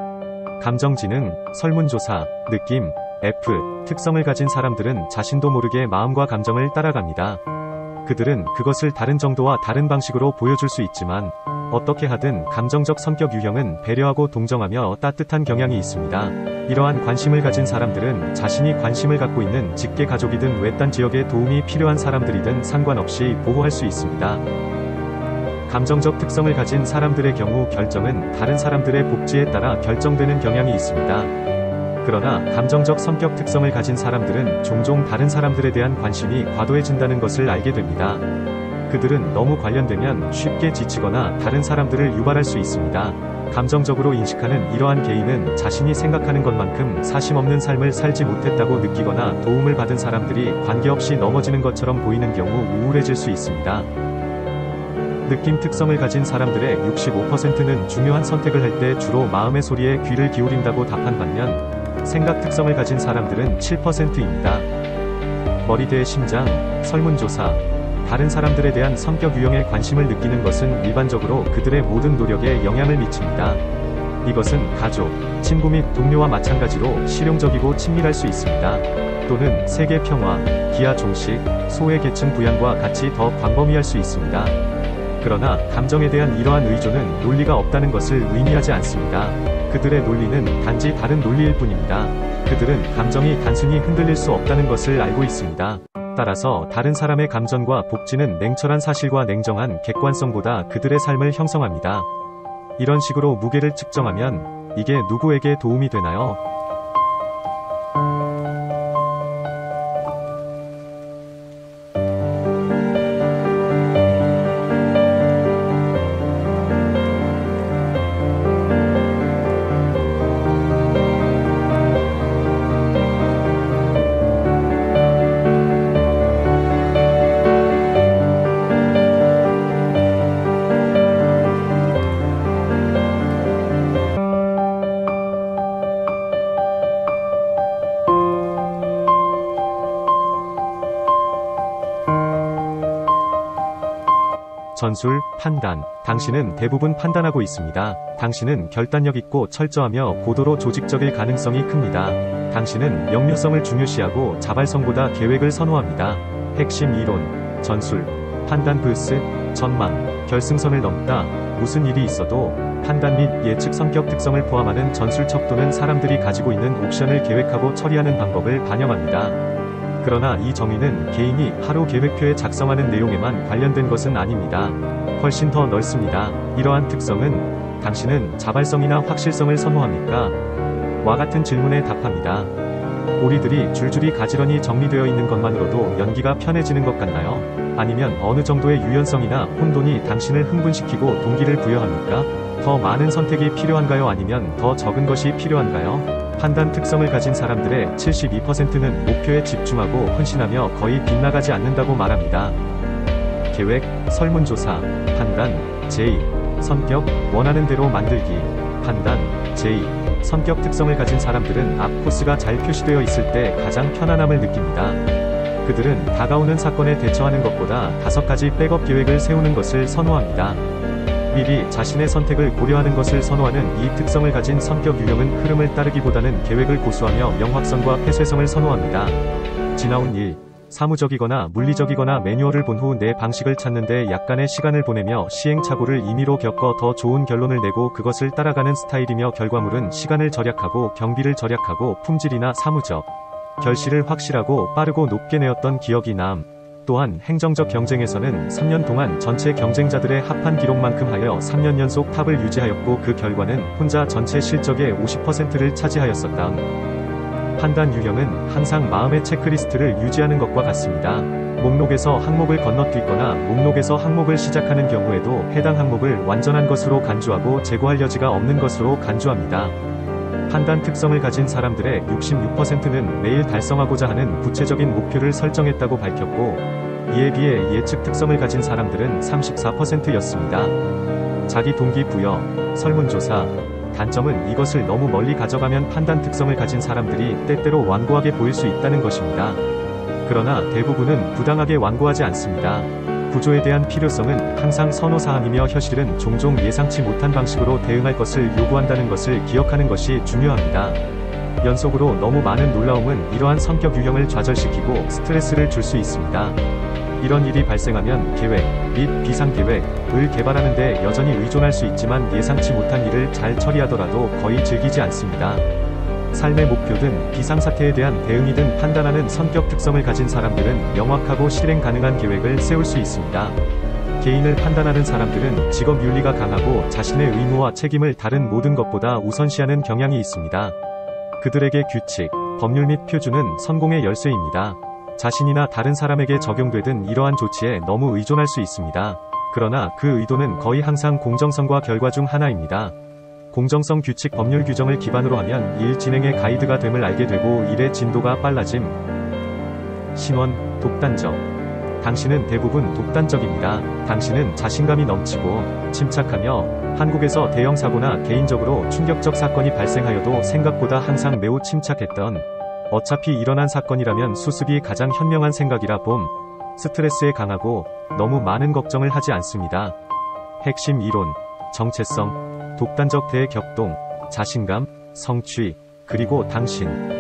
감정지능, 설문조사, 느낌, F, 특성을 가진 사람들은 자신도 모르게 마음과 감정을 따라갑니다. 그들은 그것을 다른 정도와 다른 방식으로 보여줄 수 있지만, 어떻게 하든 감정적 성격 유형은 배려하고 동정하며 따뜻한 경향이 있습니다. 이러한 관심을 가진 사람들은 자신이 관심을 갖고 있는 직계 가족이든 외딴 지역에 도움이 필요한 사람들이든 상관없이 보호할 수 있습니다. 감정적 특성을 가진 사람들의 경우 결정은 다른 사람들의 복지에 따라 결정되는 경향이 있습니다. 그러나 감정적 성격 특성을 가진 사람들은 종종 다른 사람들에 대한 관심이 과도해진다는 것을 알게 됩니다. 그들은 너무 관련되면 쉽게 지치거나 다른 사람들을 유발할 수 있습니다. 감정적으로 인식하는 이러한 개인은 자신이 생각하는 것만큼 사심 없는 삶을 살지 못했다고 느끼거나 도움을 받은 사람들이 관계없이 넘어지는 것처럼 보이는 경우 우울해질 수 있습니다. 느낌 특성을 가진 사람들의 65%는 중요한 선택을 할 때 주로 마음의 소리에 귀를 기울인다고 답한 반면, 생각 특성을 가진 사람들은 7%입니다. 머리대 심장, 설문조사. 다른 사람들에 대한 성격 유형에 관심을 느끼는 것은 일반적으로 그들의 모든 노력에 영향을 미칩니다. 이것은 가족, 친구 및 동료와 마찬가지로 실용적이고 친밀할 수 있습니다. 또는 세계 평화, 기하 종식, 소외 계층 부양과 같이 더 광범위할 수 있습니다. 그러나 감정에 대한 이러한 의존은 논리가 없다는 것을 의미하지 않습니다. 그들의 논리는 단지 다른 논리일 뿐입니다. 그들은 감정이 단순히 흔들릴 수 없다는 것을 알고 있습니다. 따라서 다른 사람의 감정과 복지는 냉철한 사실과 냉정한 객관성보다 그들의 삶을 형성합니다. 이런 식으로 무게를 측정하면 이게 누구에게 도움이 되나요? 전술, 판단. 당신은 대부분 판단하고 있습니다. 당신은 결단력 있고 철저하며 고도로 조직적일 가능성이 큽니다. 당신은 역류성을 중요시하고 자발성보다 계획을 선호합니다. 핵심 이론, 전술, 판단 vs 전망, 결승선을 넘다. 무슨 일이 있어도 판단 및 예측 성격 특성을 포함하는 전술 척도는 사람들이 가지고 있는 옵션을 계획하고 처리하는 방법을 반영합니다. 그러나 이 정의는 개인이 하루 계획표에 작성하는 내용에만 관련된 것은 아닙니다. 훨씬 더 넓습니다. 이러한 특성은 당신은 자발성이나 확실성을 선호합니까? 와 같은 질문에 답합니다. 오리들이 줄줄이 가지런히 정리되어 있는 것만으로도 연기가 편해지는 것 같나요? 아니면 어느 정도의 유연성이나 혼돈이 당신을 흥분시키고 동기를 부여합니까? 더 많은 선택이 필요한가요? 아니면 더 적은 것이 필요한가요? 판단 특성을 가진 사람들의 72%는 목표에 집중하고 헌신하며 거의 빗나가지 않는다고 말합니다. 계획, 설문조사, 판단, J, 성격, 원하는 대로 만들기, 판단, J, 성격 특성을 가진 사람들은 앞 코스가 잘 표시되어 있을 때 가장 편안함을 느낍니다. 그들은 다가오는 사건에 대처하는 것보다 5가지 백업 계획을 세우는 것을 선호합니다. 미리 자신의 선택을 고려하는 것을 선호하는 이 특성을 가진 성격 유형은 흐름을 따르기보다는 계획을 고수하며 명확성과 폐쇄성을 선호합니다. 지나온 일, 사무적이거나 물리적이거나 매뉴얼을 본 후 내 방식을 찾는데 약간의 시간을 보내며 시행착오를 임의로 겪어 더 좋은 결론을 내고 그것을 따라가는 스타일이며 결과물은 시간을 절약하고 경비를 절약하고 품질이나 사무적 결실을 확실하고 빠르고 높게 내었던 기억이 남. 또한 행정적 경쟁에서는 3년 동안 전체 경쟁자들의 합한 기록만큼 하여 3년 연속 탑을 유지하였고 그 결과는 혼자 전체 실적의 50%를 차지하였었다. 판단 유형은 항상 마음의 체크리스트를 유지하는 것과 같습니다. 목록에서 항목을 건너뛰거나 목록에서 항목을 시작하는 경우에도 해당 항목을 완전한 것으로 간주하고 재고할 여지가 없는 것으로 간주합니다. 판단 특성을 가진 사람들의 66%는 매일 달성하고자 하는 구체적인 목표를 설정했다고 밝혔고, 이에 비해 예측 특성을 가진 사람들은 34%였습니다. 자기 동기부여, 설문조사. 단점은 이것을 너무 멀리 가져가면 판단 특성을 가진 사람들이 때때로 완고하게 보일 수 있다는 것입니다. 그러나 대부분은 부당하게 완고하지 않습니다. 구조에 대한 필요성은 항상 선호사항이며 현실은 종종 예상치 못한 방식으로 대응할 것을 요구한다는 것을 기억하는 것이 중요합니다. 연속으로 너무 많은 놀라움은 이러한 성격 유형을 좌절시키고 스트레스를 줄 수 있습니다. 이런 일이 발생하면 계획 및 비상계획을 개발하는 데 여전히 의존할 수 있지만 예상치 못한 일을 잘 처리하더라도 거의 즐기지 않습니다. 삶의 목표든 비상사태에 대한 대응이든 판단하는 성격 특성을 가진 사람들은 명확하고 실행 가능한 계획을 세울 수 있습니다. 개인을 판단하는 사람들은 직업 윤리가 강하고 자신의 의무와 책임을 다른 모든 것보다 우선시하는 경향이 있습니다. 그들에게 규칙, 법률 및 표준은 성공의 열쇠입니다. 자신이나 다른 사람에게 적용되든 이러한 조치에 너무 의존할 수 있습니다. 그러나 그 의도는 거의 항상 공정성과 결과 중 하나입니다. 공정성 규칙 법률 규정을 기반으로 하면 일 진행의 가이드가 됨을 알게 되고 일의 진도가 빨라짐. 신원, 독단적. 당신은 대부분 독단적입니다. 당신은 자신감이 넘치고 침착하며 한국에서 대형 사고나 개인적으로 충격적 사건이 발생하여도 생각보다 항상 매우 침착했던 어차피 일어난 사건이라면 수습이 가장 현명한 생각이라 봄. 스트레스에 강하고 너무 많은 걱정을 하지 않습니다. 핵심 이론, 정체성, 독단적 대격동, 자신감, 성취, 그리고 당신.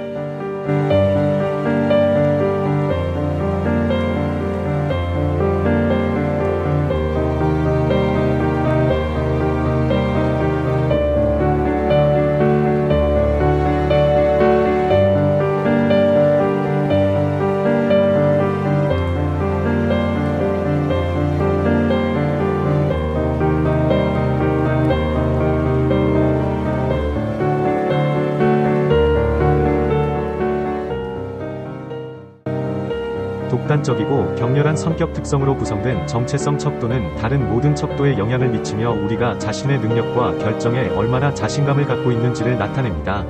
독단적이고 격렬한 성격 특성으로 구성된 정체성 척도는 다른 모든 척도에 영향을 미치며 우리가 자신의 능력과 결정에 얼마나 자신감을 갖고 있는지를 나타냅니다.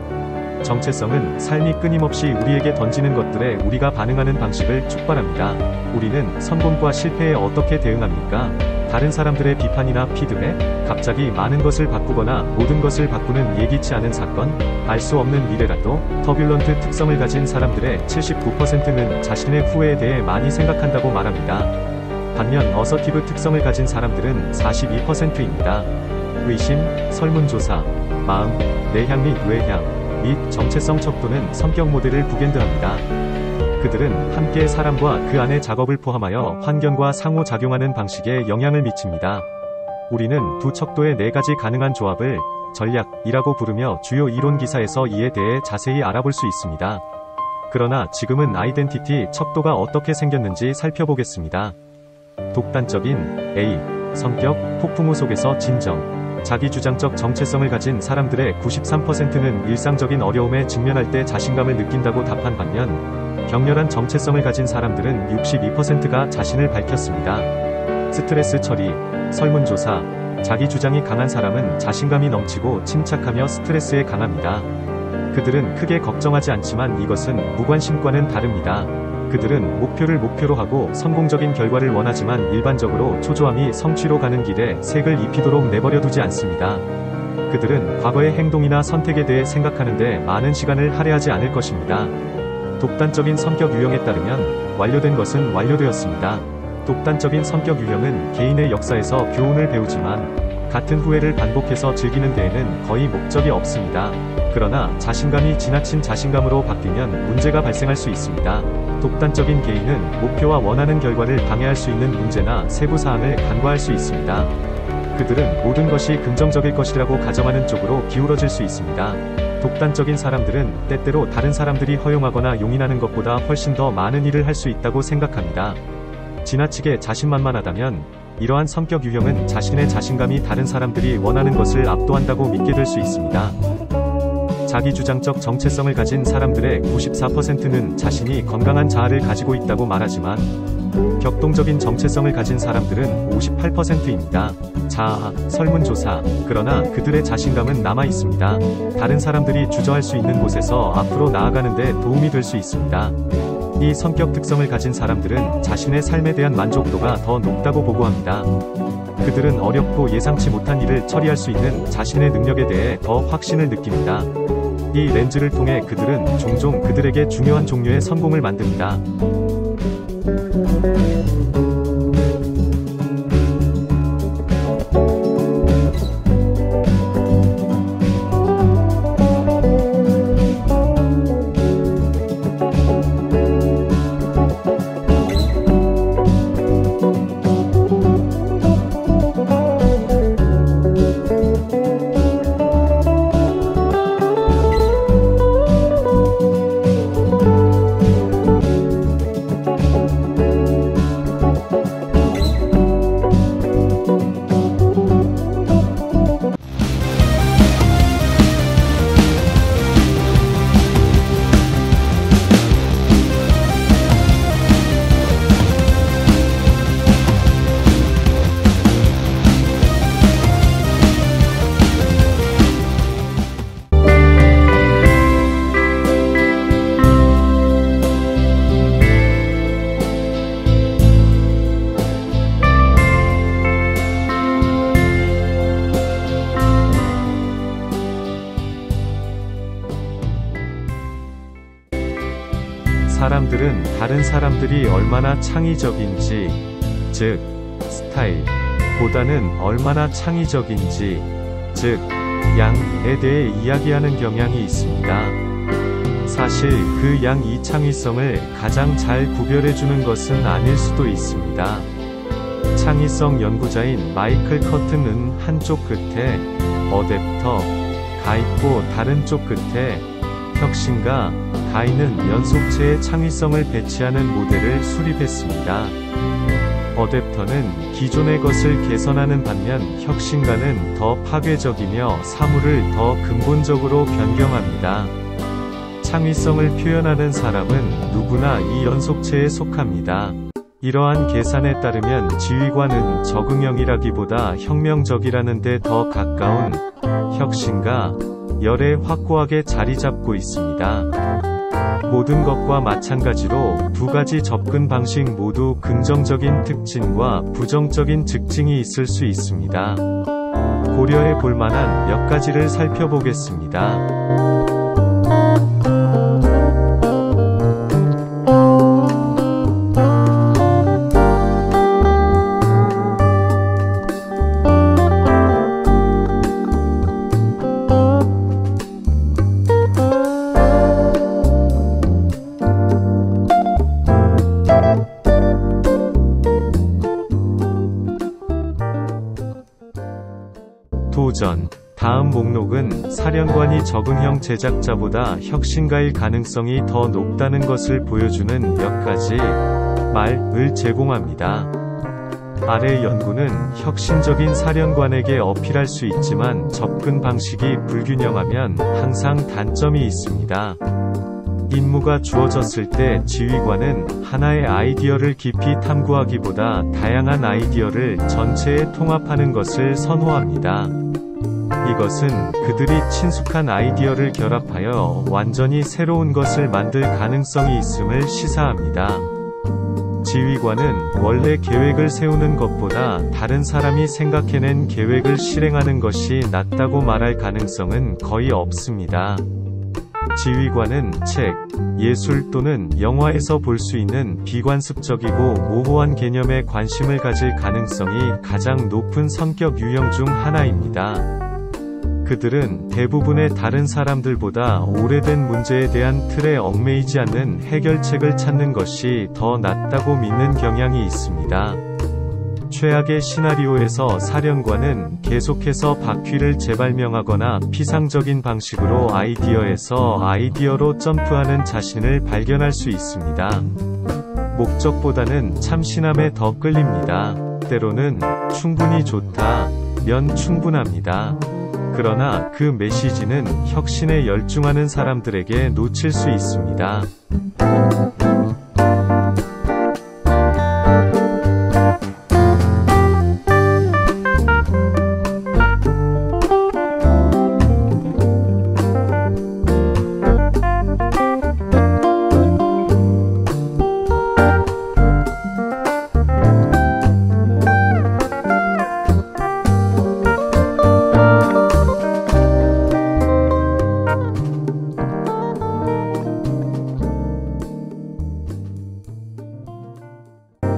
정체성은 삶이 끊임없이 우리에게 던지는 것들에 우리가 반응하는 방식을 촉발합니다. 우리는 성공과 실패에 어떻게 대응합니까? 다른 사람들의 비판이나 피드백? 갑자기 많은 것을 바꾸거나 모든 것을 바꾸는 예기치 않은 사건? 알 수 없는 미래라도? 터뷸런트 특성을 가진 사람들의 79%는 자신의 후회에 대해 많이 생각한다고 말합니다. 반면 어서티브 특성을 가진 사람들은 42%입니다. 의심, 설문조사, 마음, 내향 및 외향, 및 정체성 척도는 성격 모델을 북엔드합니다. 그들은 함께 사람과 그 안의 작업을 포함하여 환경과 상호작용하는 방식에 영향을 미칩니다. 우리는 두 척도의 4가지 가능한 조합을 전략이라고 부르며 주요 이론 기사에서 이에 대해 자세히 알아볼 수 있습니다. 그러나 지금은 아이덴티티 척도가 어떻게 생겼는지 살펴보겠습니다. 독단적인 A, 성격, 폭풍우 속에서 진정. 자기주장적 정체성을 가진 사람들의 93%는 일상적인 어려움에 직면할 때 자신감을 느낀다고 답한 반면, 격렬한 정체성을 가진 사람들은 62%가 자신을 밝혔습니다. 스트레스 처리, 설문조사, 자기주장이 강한 사람은 자신감이 넘치고 침착하며 스트레스에 강합니다. 그들은 크게 걱정하지 않지만 이것은 무관심과는 다릅니다. 그들은 목표를 목표로 하고 성공적인 결과를 원하지만 일반적으로 초조함이 성취로 가는 길에 색을 입히도록 내버려 두지 않습니다. 그들은 과거의 행동이나 선택에 대해 생각하는데 많은 시간을 할애하지 않을 것입니다. 독단적인 성격 유형에 따르면 완료된 것은 완료되었습니다. 독단적인 성격 유형은 개인의 역사에서 교훈을 배우지만 같은 후회를 반복해서 즐기는 데에는 거의 목적이 없습니다. 그러나 자신감이 지나친 자신감으로 바뀌면 문제가 발생할 수 있습니다. 독단적인 개인은 목표와 원하는 결과를 방해할 수 있는 문제나 세부 사항을 간과할 수 있습니다. 그들은 모든 것이 긍정적일 것이라고 가정하는 쪽으로 기울어질 수 있습니다. 독단적인 사람들은 때때로 다른 사람들이 허용하거나 용인하는 것보다 훨씬 더 많은 일을 할 수 있다고 생각합니다. 지나치게 자신만만하다면 이러한 성격 유형은 자신의 자신감이 다른 사람들이 원하는 것을 압도한다고 믿게 될 수 있습니다. 자기주장적 정체성을 가진 사람들의 94%는 자신이 건강한 자아를 가지고 있다고 말하지만 격동적인 정체성을 가진 사람들은 58%입니다. 자아, 설문조사. 그러나 그들의 자신감은 남아 있습니다. 다른 사람들이 주저할 수 있는 곳에서 앞으로 나아가는 데 도움이 될 수 있습니다. 이 성격 특성을 가진 사람들은 자신의 삶에 대한 만족도가 더 높다고 보고합니다. 그들은 어렵고 예상치 못한 일을 처리할 수 있는 자신의 능력에 대해 더 확신을 느낍니다. 이 렌즈를 통해 그들은 종종 그들에게 중요한 종류의 성공을 만듭니다. 사람들은 다른 사람들이 얼마나 창의적인지, 즉, 스타일보다는 얼마나 창의적인지, 즉, 양에 대해 이야기하는 경향이 있습니다. 사실 그 양 이 창의성을 가장 잘 구별해주는 것은 아닐 수도 있습니다. 창의성 연구자인 마이클 커튼은 한쪽 끝에 어댑터가 있고 다른 쪽 끝에 혁신가 가 있는 연속체의 창의성을 배치하는 모델을 수립했습니다. 어댑터는 기존의 것을 개선하는 반면 혁신가는 더 파괴적이며 사물을 더 근본적으로 변경합니다. 창의성을 표현하는 사람은 누구나 이 연속체에 속합니다. 이러한 계산에 따르면 지휘관은 적응형이라기보다 혁명적이라는 데 더 가까운 혁신가 열에 확고하게 자리 잡고 있습니다. 모든 것과 마찬가지로 두 가지 접근 방식 모두 긍정적인 특징과 부정적인 특징이 있을 수 있습니다. 고려해 볼 만한 몇 가지를 살펴보겠습니다. 도전. 다음 목록은 사령관이 적응형 제작자보다 혁신가일 가능성이 더 높다는 것을 보여주는 몇 가지 말을 제공합니다. 아래 연구는 혁신적인 사령관에게 어필할 수 있지만 접근 방식이 불균형하면 항상 단점이 있습니다. 임무가 주어졌을 때 지휘관은 하나의 아이디어를 깊이 탐구하기보다 다양한 아이디어를 전체에 통합하는 것을 선호합니다. 이것은 그들이 친숙한 아이디어를 결합하여 완전히 새로운 것을 만들 가능성이 있음을 시사합니다. 지휘관은 원래 계획을 세우는 것보다 다른 사람이 생각해낸 계획을 실행하는 것이 낫다고 말할 가능성은 거의 없습니다. 지휘관은 책, 예술 또는 영화에서 볼 수 있는 비관습적이고 모호한 개념에 관심을 가질 가능성이 가장 높은 성격 유형 중 하나입니다. 그들은 대부분의 다른 사람들보다 오래된 문제에 대한 틀에 얽매이지 않는 해결책을 찾는 것이 더 낫다고 믿는 경향이 있습니다. 최악의 시나리오에서 사령관은 계속해서 바퀴를 재발명하거나 피상적인 방식으로 아이디어에서 아이디어로 점프하는 자신을 발견할 수 있습니다. 목적보다는 참신함에 더 끌립니다. 때로는 충분히 좋다면 충분합니다. 그러나 그 메시지는 혁신에 열중하는 사람들에게 놓칠 수 있습니다.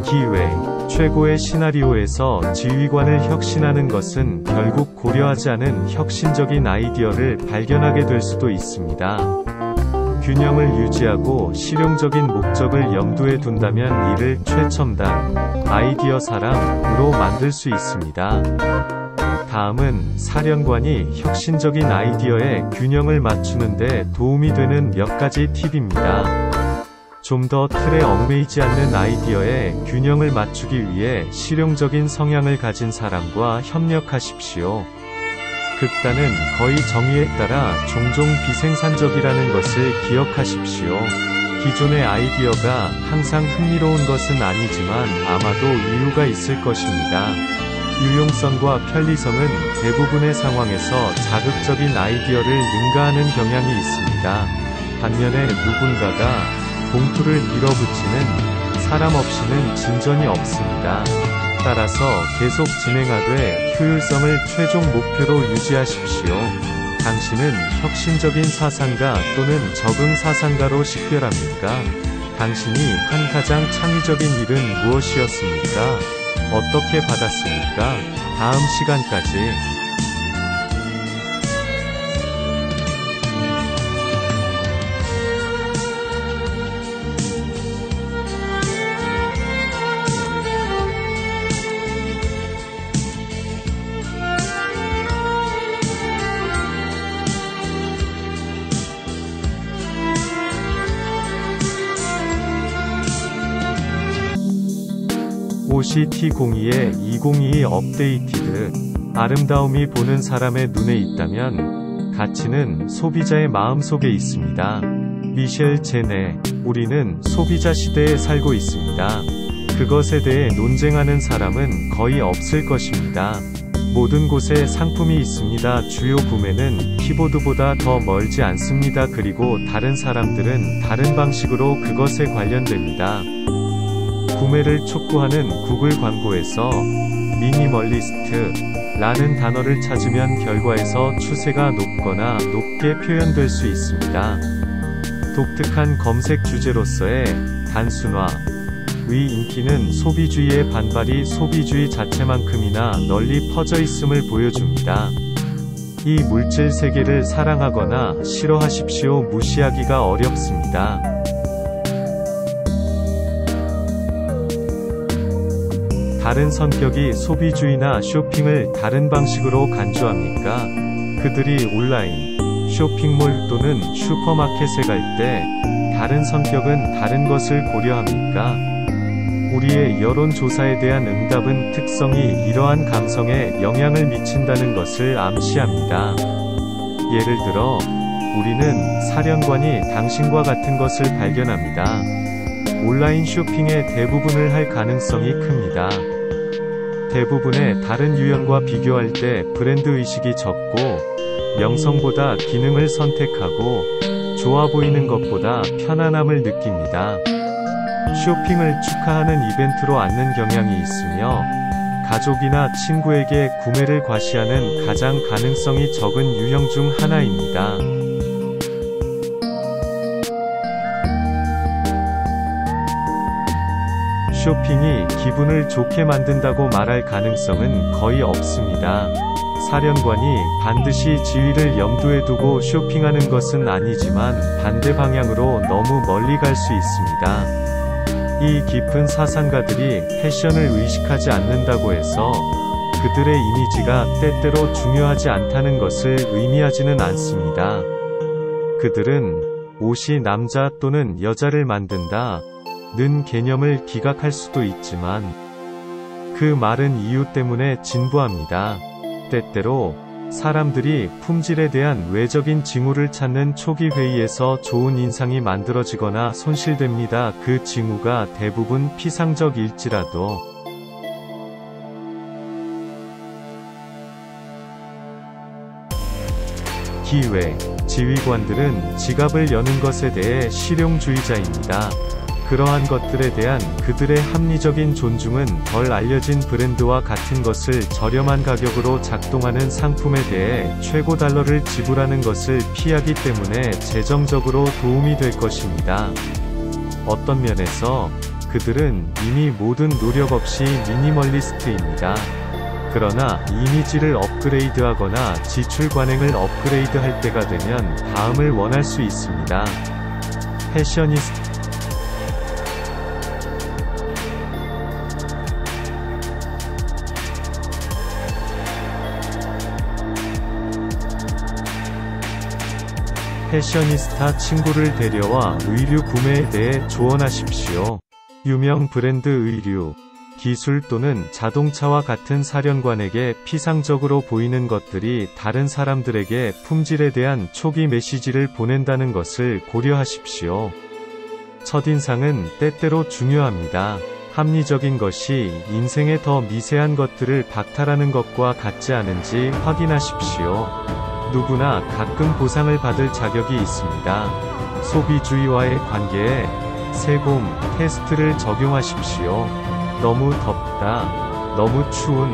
기회, 최고의 시나리오에서 지휘관을 혁신하는 것은 결국 고려하지 않은 혁신적인 아이디어를 발견하게 될 수도 있습니다. 균형을 유지하고 실용적인 목적을 염두에 둔다면 이를 최첨단 아이디어 사람으로 만들 수 있습니다. 다음은 사령관이 혁신적인 아이디어의 균형을 맞추는 데 도움이 되는 몇 가지 팁입니다. 좀 더 틀에 얽매이지 않는 아이디어의 균형을 맞추기 위해 실용적인 성향을 가진 사람과 협력하십시오. 극단은 거의 정의에 따라 종종 비생산적이라는 것을 기억하십시오. 기존의 아이디어가 항상 흥미로운 것은 아니지만 아마도 이유가 있을 것입니다. 유용성과 편리성은 대부분의 상황에서 자극적인 아이디어를 능가하는 경향이 있습니다. 반면에 누군가가 봉투를 밀어붙이는 사람 없이는 진전이 없습니다. 따라서 계속 진행하되 효율성을 최종 목표로 유지하십시오. 당신은 혁신적인 사상가 또는 적응 사상가로 식별합니까? 당신이 한 가장 창의적인 일은 무엇이었습니까? 어떻게 받았습니까? 다음 시간까지. OCT02의 2022 업데이티드. 아름다움이 보는 사람의 눈에 있다면 가치는 소비자의 마음속에 있습니다. 미셸 제네. 우리는 소비자 시대에 살고 있습니다. 그것에 대해 논쟁하는 사람은 거의 없을 것입니다. 모든 곳에 상품이 있습니다. 주요 구매는 키보드보다 더 멀지 않습니다. 그리고 다른 사람들은 다른 방식으로 그것에 관련됩니다. 구매를 촉구하는 구글 광고에서 미니멀리스트 라는 단어를 찾으면 결과에서 추세가 높거나 높게 표현될 수 있습니다. 독특한 검색 주제로서의 단순화 의 인기는 소비주의의 반발이 소비주의 자체만큼이나 널리 퍼져 있음을 보여줍니다. 이 물질 세계를 사랑하거나 싫어하십시오. 무시하기가 어렵습니다. 다른 성격이 소비주의나 쇼핑을 다른 방식으로 간주합니까? 그들이 온라인, 쇼핑몰 또는 슈퍼마켓에 갈 때 다른 성격은 다른 것을 고려합니까? 우리의 여론조사에 대한 응답은 특성이 이러한 감성에 영향을 미친다는 것을 암시합니다. 예를 들어, 우리는 사령관이 당신과 같은 것을 발견합니다. 온라인 쇼핑의 대부분을 할 가능성이 큽니다. 대부분의 다른 유형과 비교할 때 브랜드 의식이 적고 명성보다 기능을 선택하고 좋아 보이는 것보다 편안함을 느낍니다. 쇼핑을 축하하는 이벤트로 앉는 경향이 있으며 가족이나 친구에게 구매를 과시하는 가장 가능성이 적은 유형 중 하나입니다. 쇼핑이 기분을 좋게 만든다고 말할 가능성은 거의 없습니다. 사령관이 반드시 지위를 염두에 두고 쇼핑하는 것은 아니지만 반대 방향으로 너무 멀리 갈 수 있습니다. 이 깊은 사상가들이 패션을 의식하지 않는다고 해서 그들의 이미지가 때때로 중요하지 않다는 것을 의미하지는 않습니다. 그들은 옷이 남자 또는 여자를 만든다 는 개념을 기각할 수도 있지만 그 말은 이유 때문에 진부합니다. 때때로 사람들이 품질에 대한 외적인 징후를 찾는 초기 회의에서 좋은 인상이 만들어지거나 손실됩니다. 그 징후가 대부분 피상적일지라도. 기회, 지휘관들은 지갑을 여는 것에 대해 실용주의자입니다. 그러한 것들에 대한 그들의 합리적인 존중은 덜 알려진 브랜드와 같은 것을 저렴한 가격으로 작동하는 상품에 대해 최고 달러를 지불하는 것을 피하기 때문에 재정적으로 도움이 될 것입니다. 어떤 면에서 그들은 이미 모든 노력 없이 미니멀리스트입니다. 그러나 이미지를 업그레이드하거나 지출 관행을 업그레이드할 때가 되면 다음을 원할 수 있습니다. 패셔니스트 패셔니스타 친구를 데려와 의류 구매에 대해 조언하십시오. 유명 브랜드 의류, 기술 또는 자동차와 같은 사령관에게 피상적으로 보이는 것들이 다른 사람들에게 품질에 대한 초기 메시지를 보낸다는 것을 고려하십시오. 첫인상은 때때로 중요합니다. 합리적인 것이 인생의 더 미세한 것들을 박탈하는 것과 같지 않은지 확인하십시오. 누구나 가끔 보상을 받을 자격이 있습니다. 소비주의와의 관계에 세곰 테스트를 적용하십시오. 너무 덥다, 너무 추운,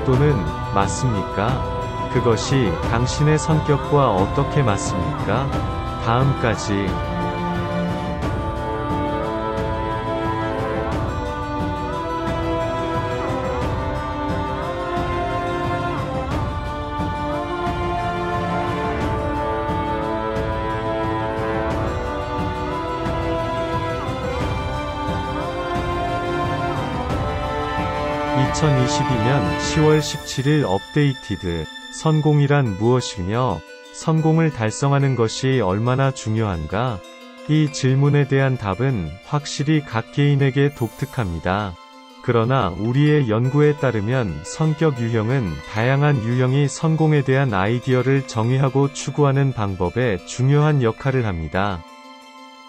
또는 맞습니까? 그것이 당신의 성격과 어떻게 맞습니까? 다음까지. (2022년 10월 17일) 업데이티드. 성공이란 무엇이며 성공을 달성하는 것이 얼마나 중요한가? 이 질문에 대한 답은 확실히 각 개인에게 독특합니다. 그러나 우리의 연구에 따르면 성격 유형은 다양한 유형이 성공에 대한 아이디어를 정의하고 추구하는 방법에 중요한 역할을 합니다.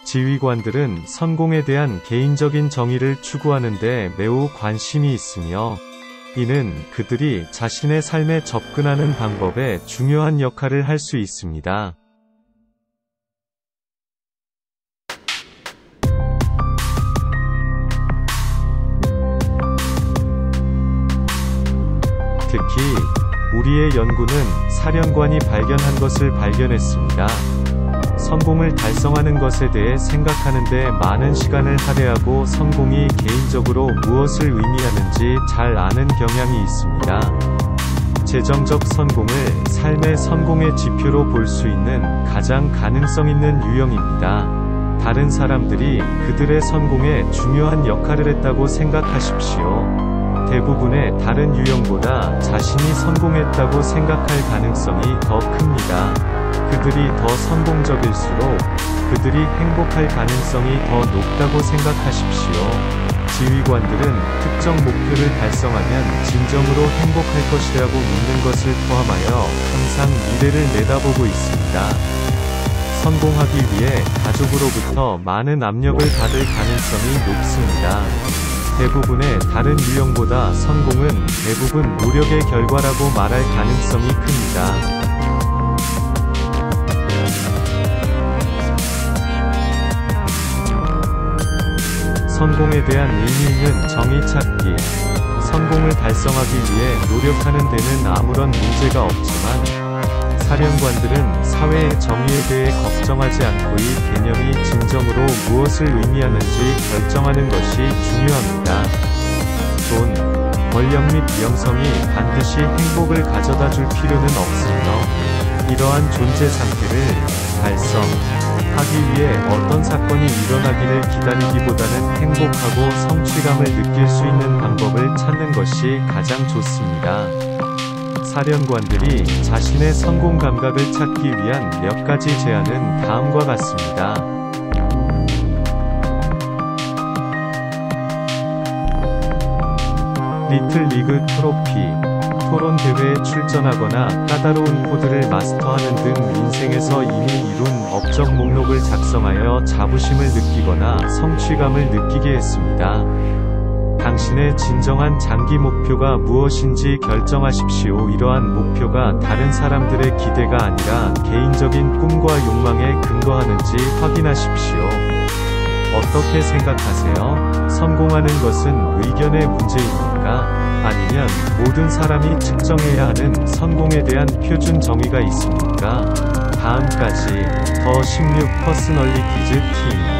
지휘관들은 성공에 대한 개인적인 정의를 추구하는데 매우 관심이 있으며 이는 그들이 자신의 삶에 접근하는 방법에 중요한 역할을 할 수 있습니다. 특히 우리의 연구는 사령관이 발견한 것을 발견했습니다. 성공을 달성하는 것에 대해 생각하는데 많은 시간을 할애하고 성공이 개인적으로 무엇을 의미하는지 잘 아는 경향이 있습니다. 재정적 성공을 삶의 성공의 지표로 볼 수 있는 가장 가능성 있는 유형입니다. 다른 사람들이 그들의 성공에 중요한 역할을 했다고 생각하십시오. 대부분의 다른 유형보다 자신이 성공했다고 생각할 가능성이 더 큽니다. 그들이 더 성공적일수록 그들이 행복할 가능성이 더 높다고 생각하십시오. 지휘관들은 특정 목표를 달성하면 진정으로 행복할 것이라고 믿는 것을 포함하여 항상 미래를 내다보고 있습니다. 성공하기 위해 가족으로부터 많은 압력을 받을 가능성이 높습니다. 대부분의 다른 유형보다 성공은 대부분 노력의 결과라고 말할 가능성이 큽니다. 성공에 대한 의미 있는 정의 찾기. 성공을 달성하기 위해 노력하는 데는 아무런 문제가 없지만, 사령관들은 사회의 정의에 대해 걱정하지 않고 이 개념이 진정으로 무엇을 의미하는지 결정하는 것이 중요합니다. 돈, 권력 및 명성이 반드시 행복을 가져다 줄 필요는 없으며, 이러한 존재 상태를 달성하기 위해 어떤 사건이 일어나기를 기다리기보다는 행복하고 성취감을 느낄 수 있는 방법을 찾는 것이 가장 좋습니다. 사령관들이 자신의 성공 감각을 찾기 위한 몇 가지 제안은 다음과 같습니다. 리틀 리그 트로피, 토론 대회에 출전하거나 까다로운 코드를 마스터하는 등 인생에서 이미 이룬 업적 목록을 작성하여 자부심을 느끼거나 성취감을 느끼게 했습니다. 당신의 진정한 장기 목표가 무엇인지 결정하십시오. 이러한 목표가 다른 사람들의 기대가 아니라 개인적인 꿈과 욕망에 근거하는지 확인하십시오. 어떻게 생각하세요? 성공하는 것은 의견의 문제입니까? 아니면 모든 사람이 측정해야 하는 성공에 대한 표준 정의가 있습니까? 다음까지 더 16 퍼스널리티즈 팀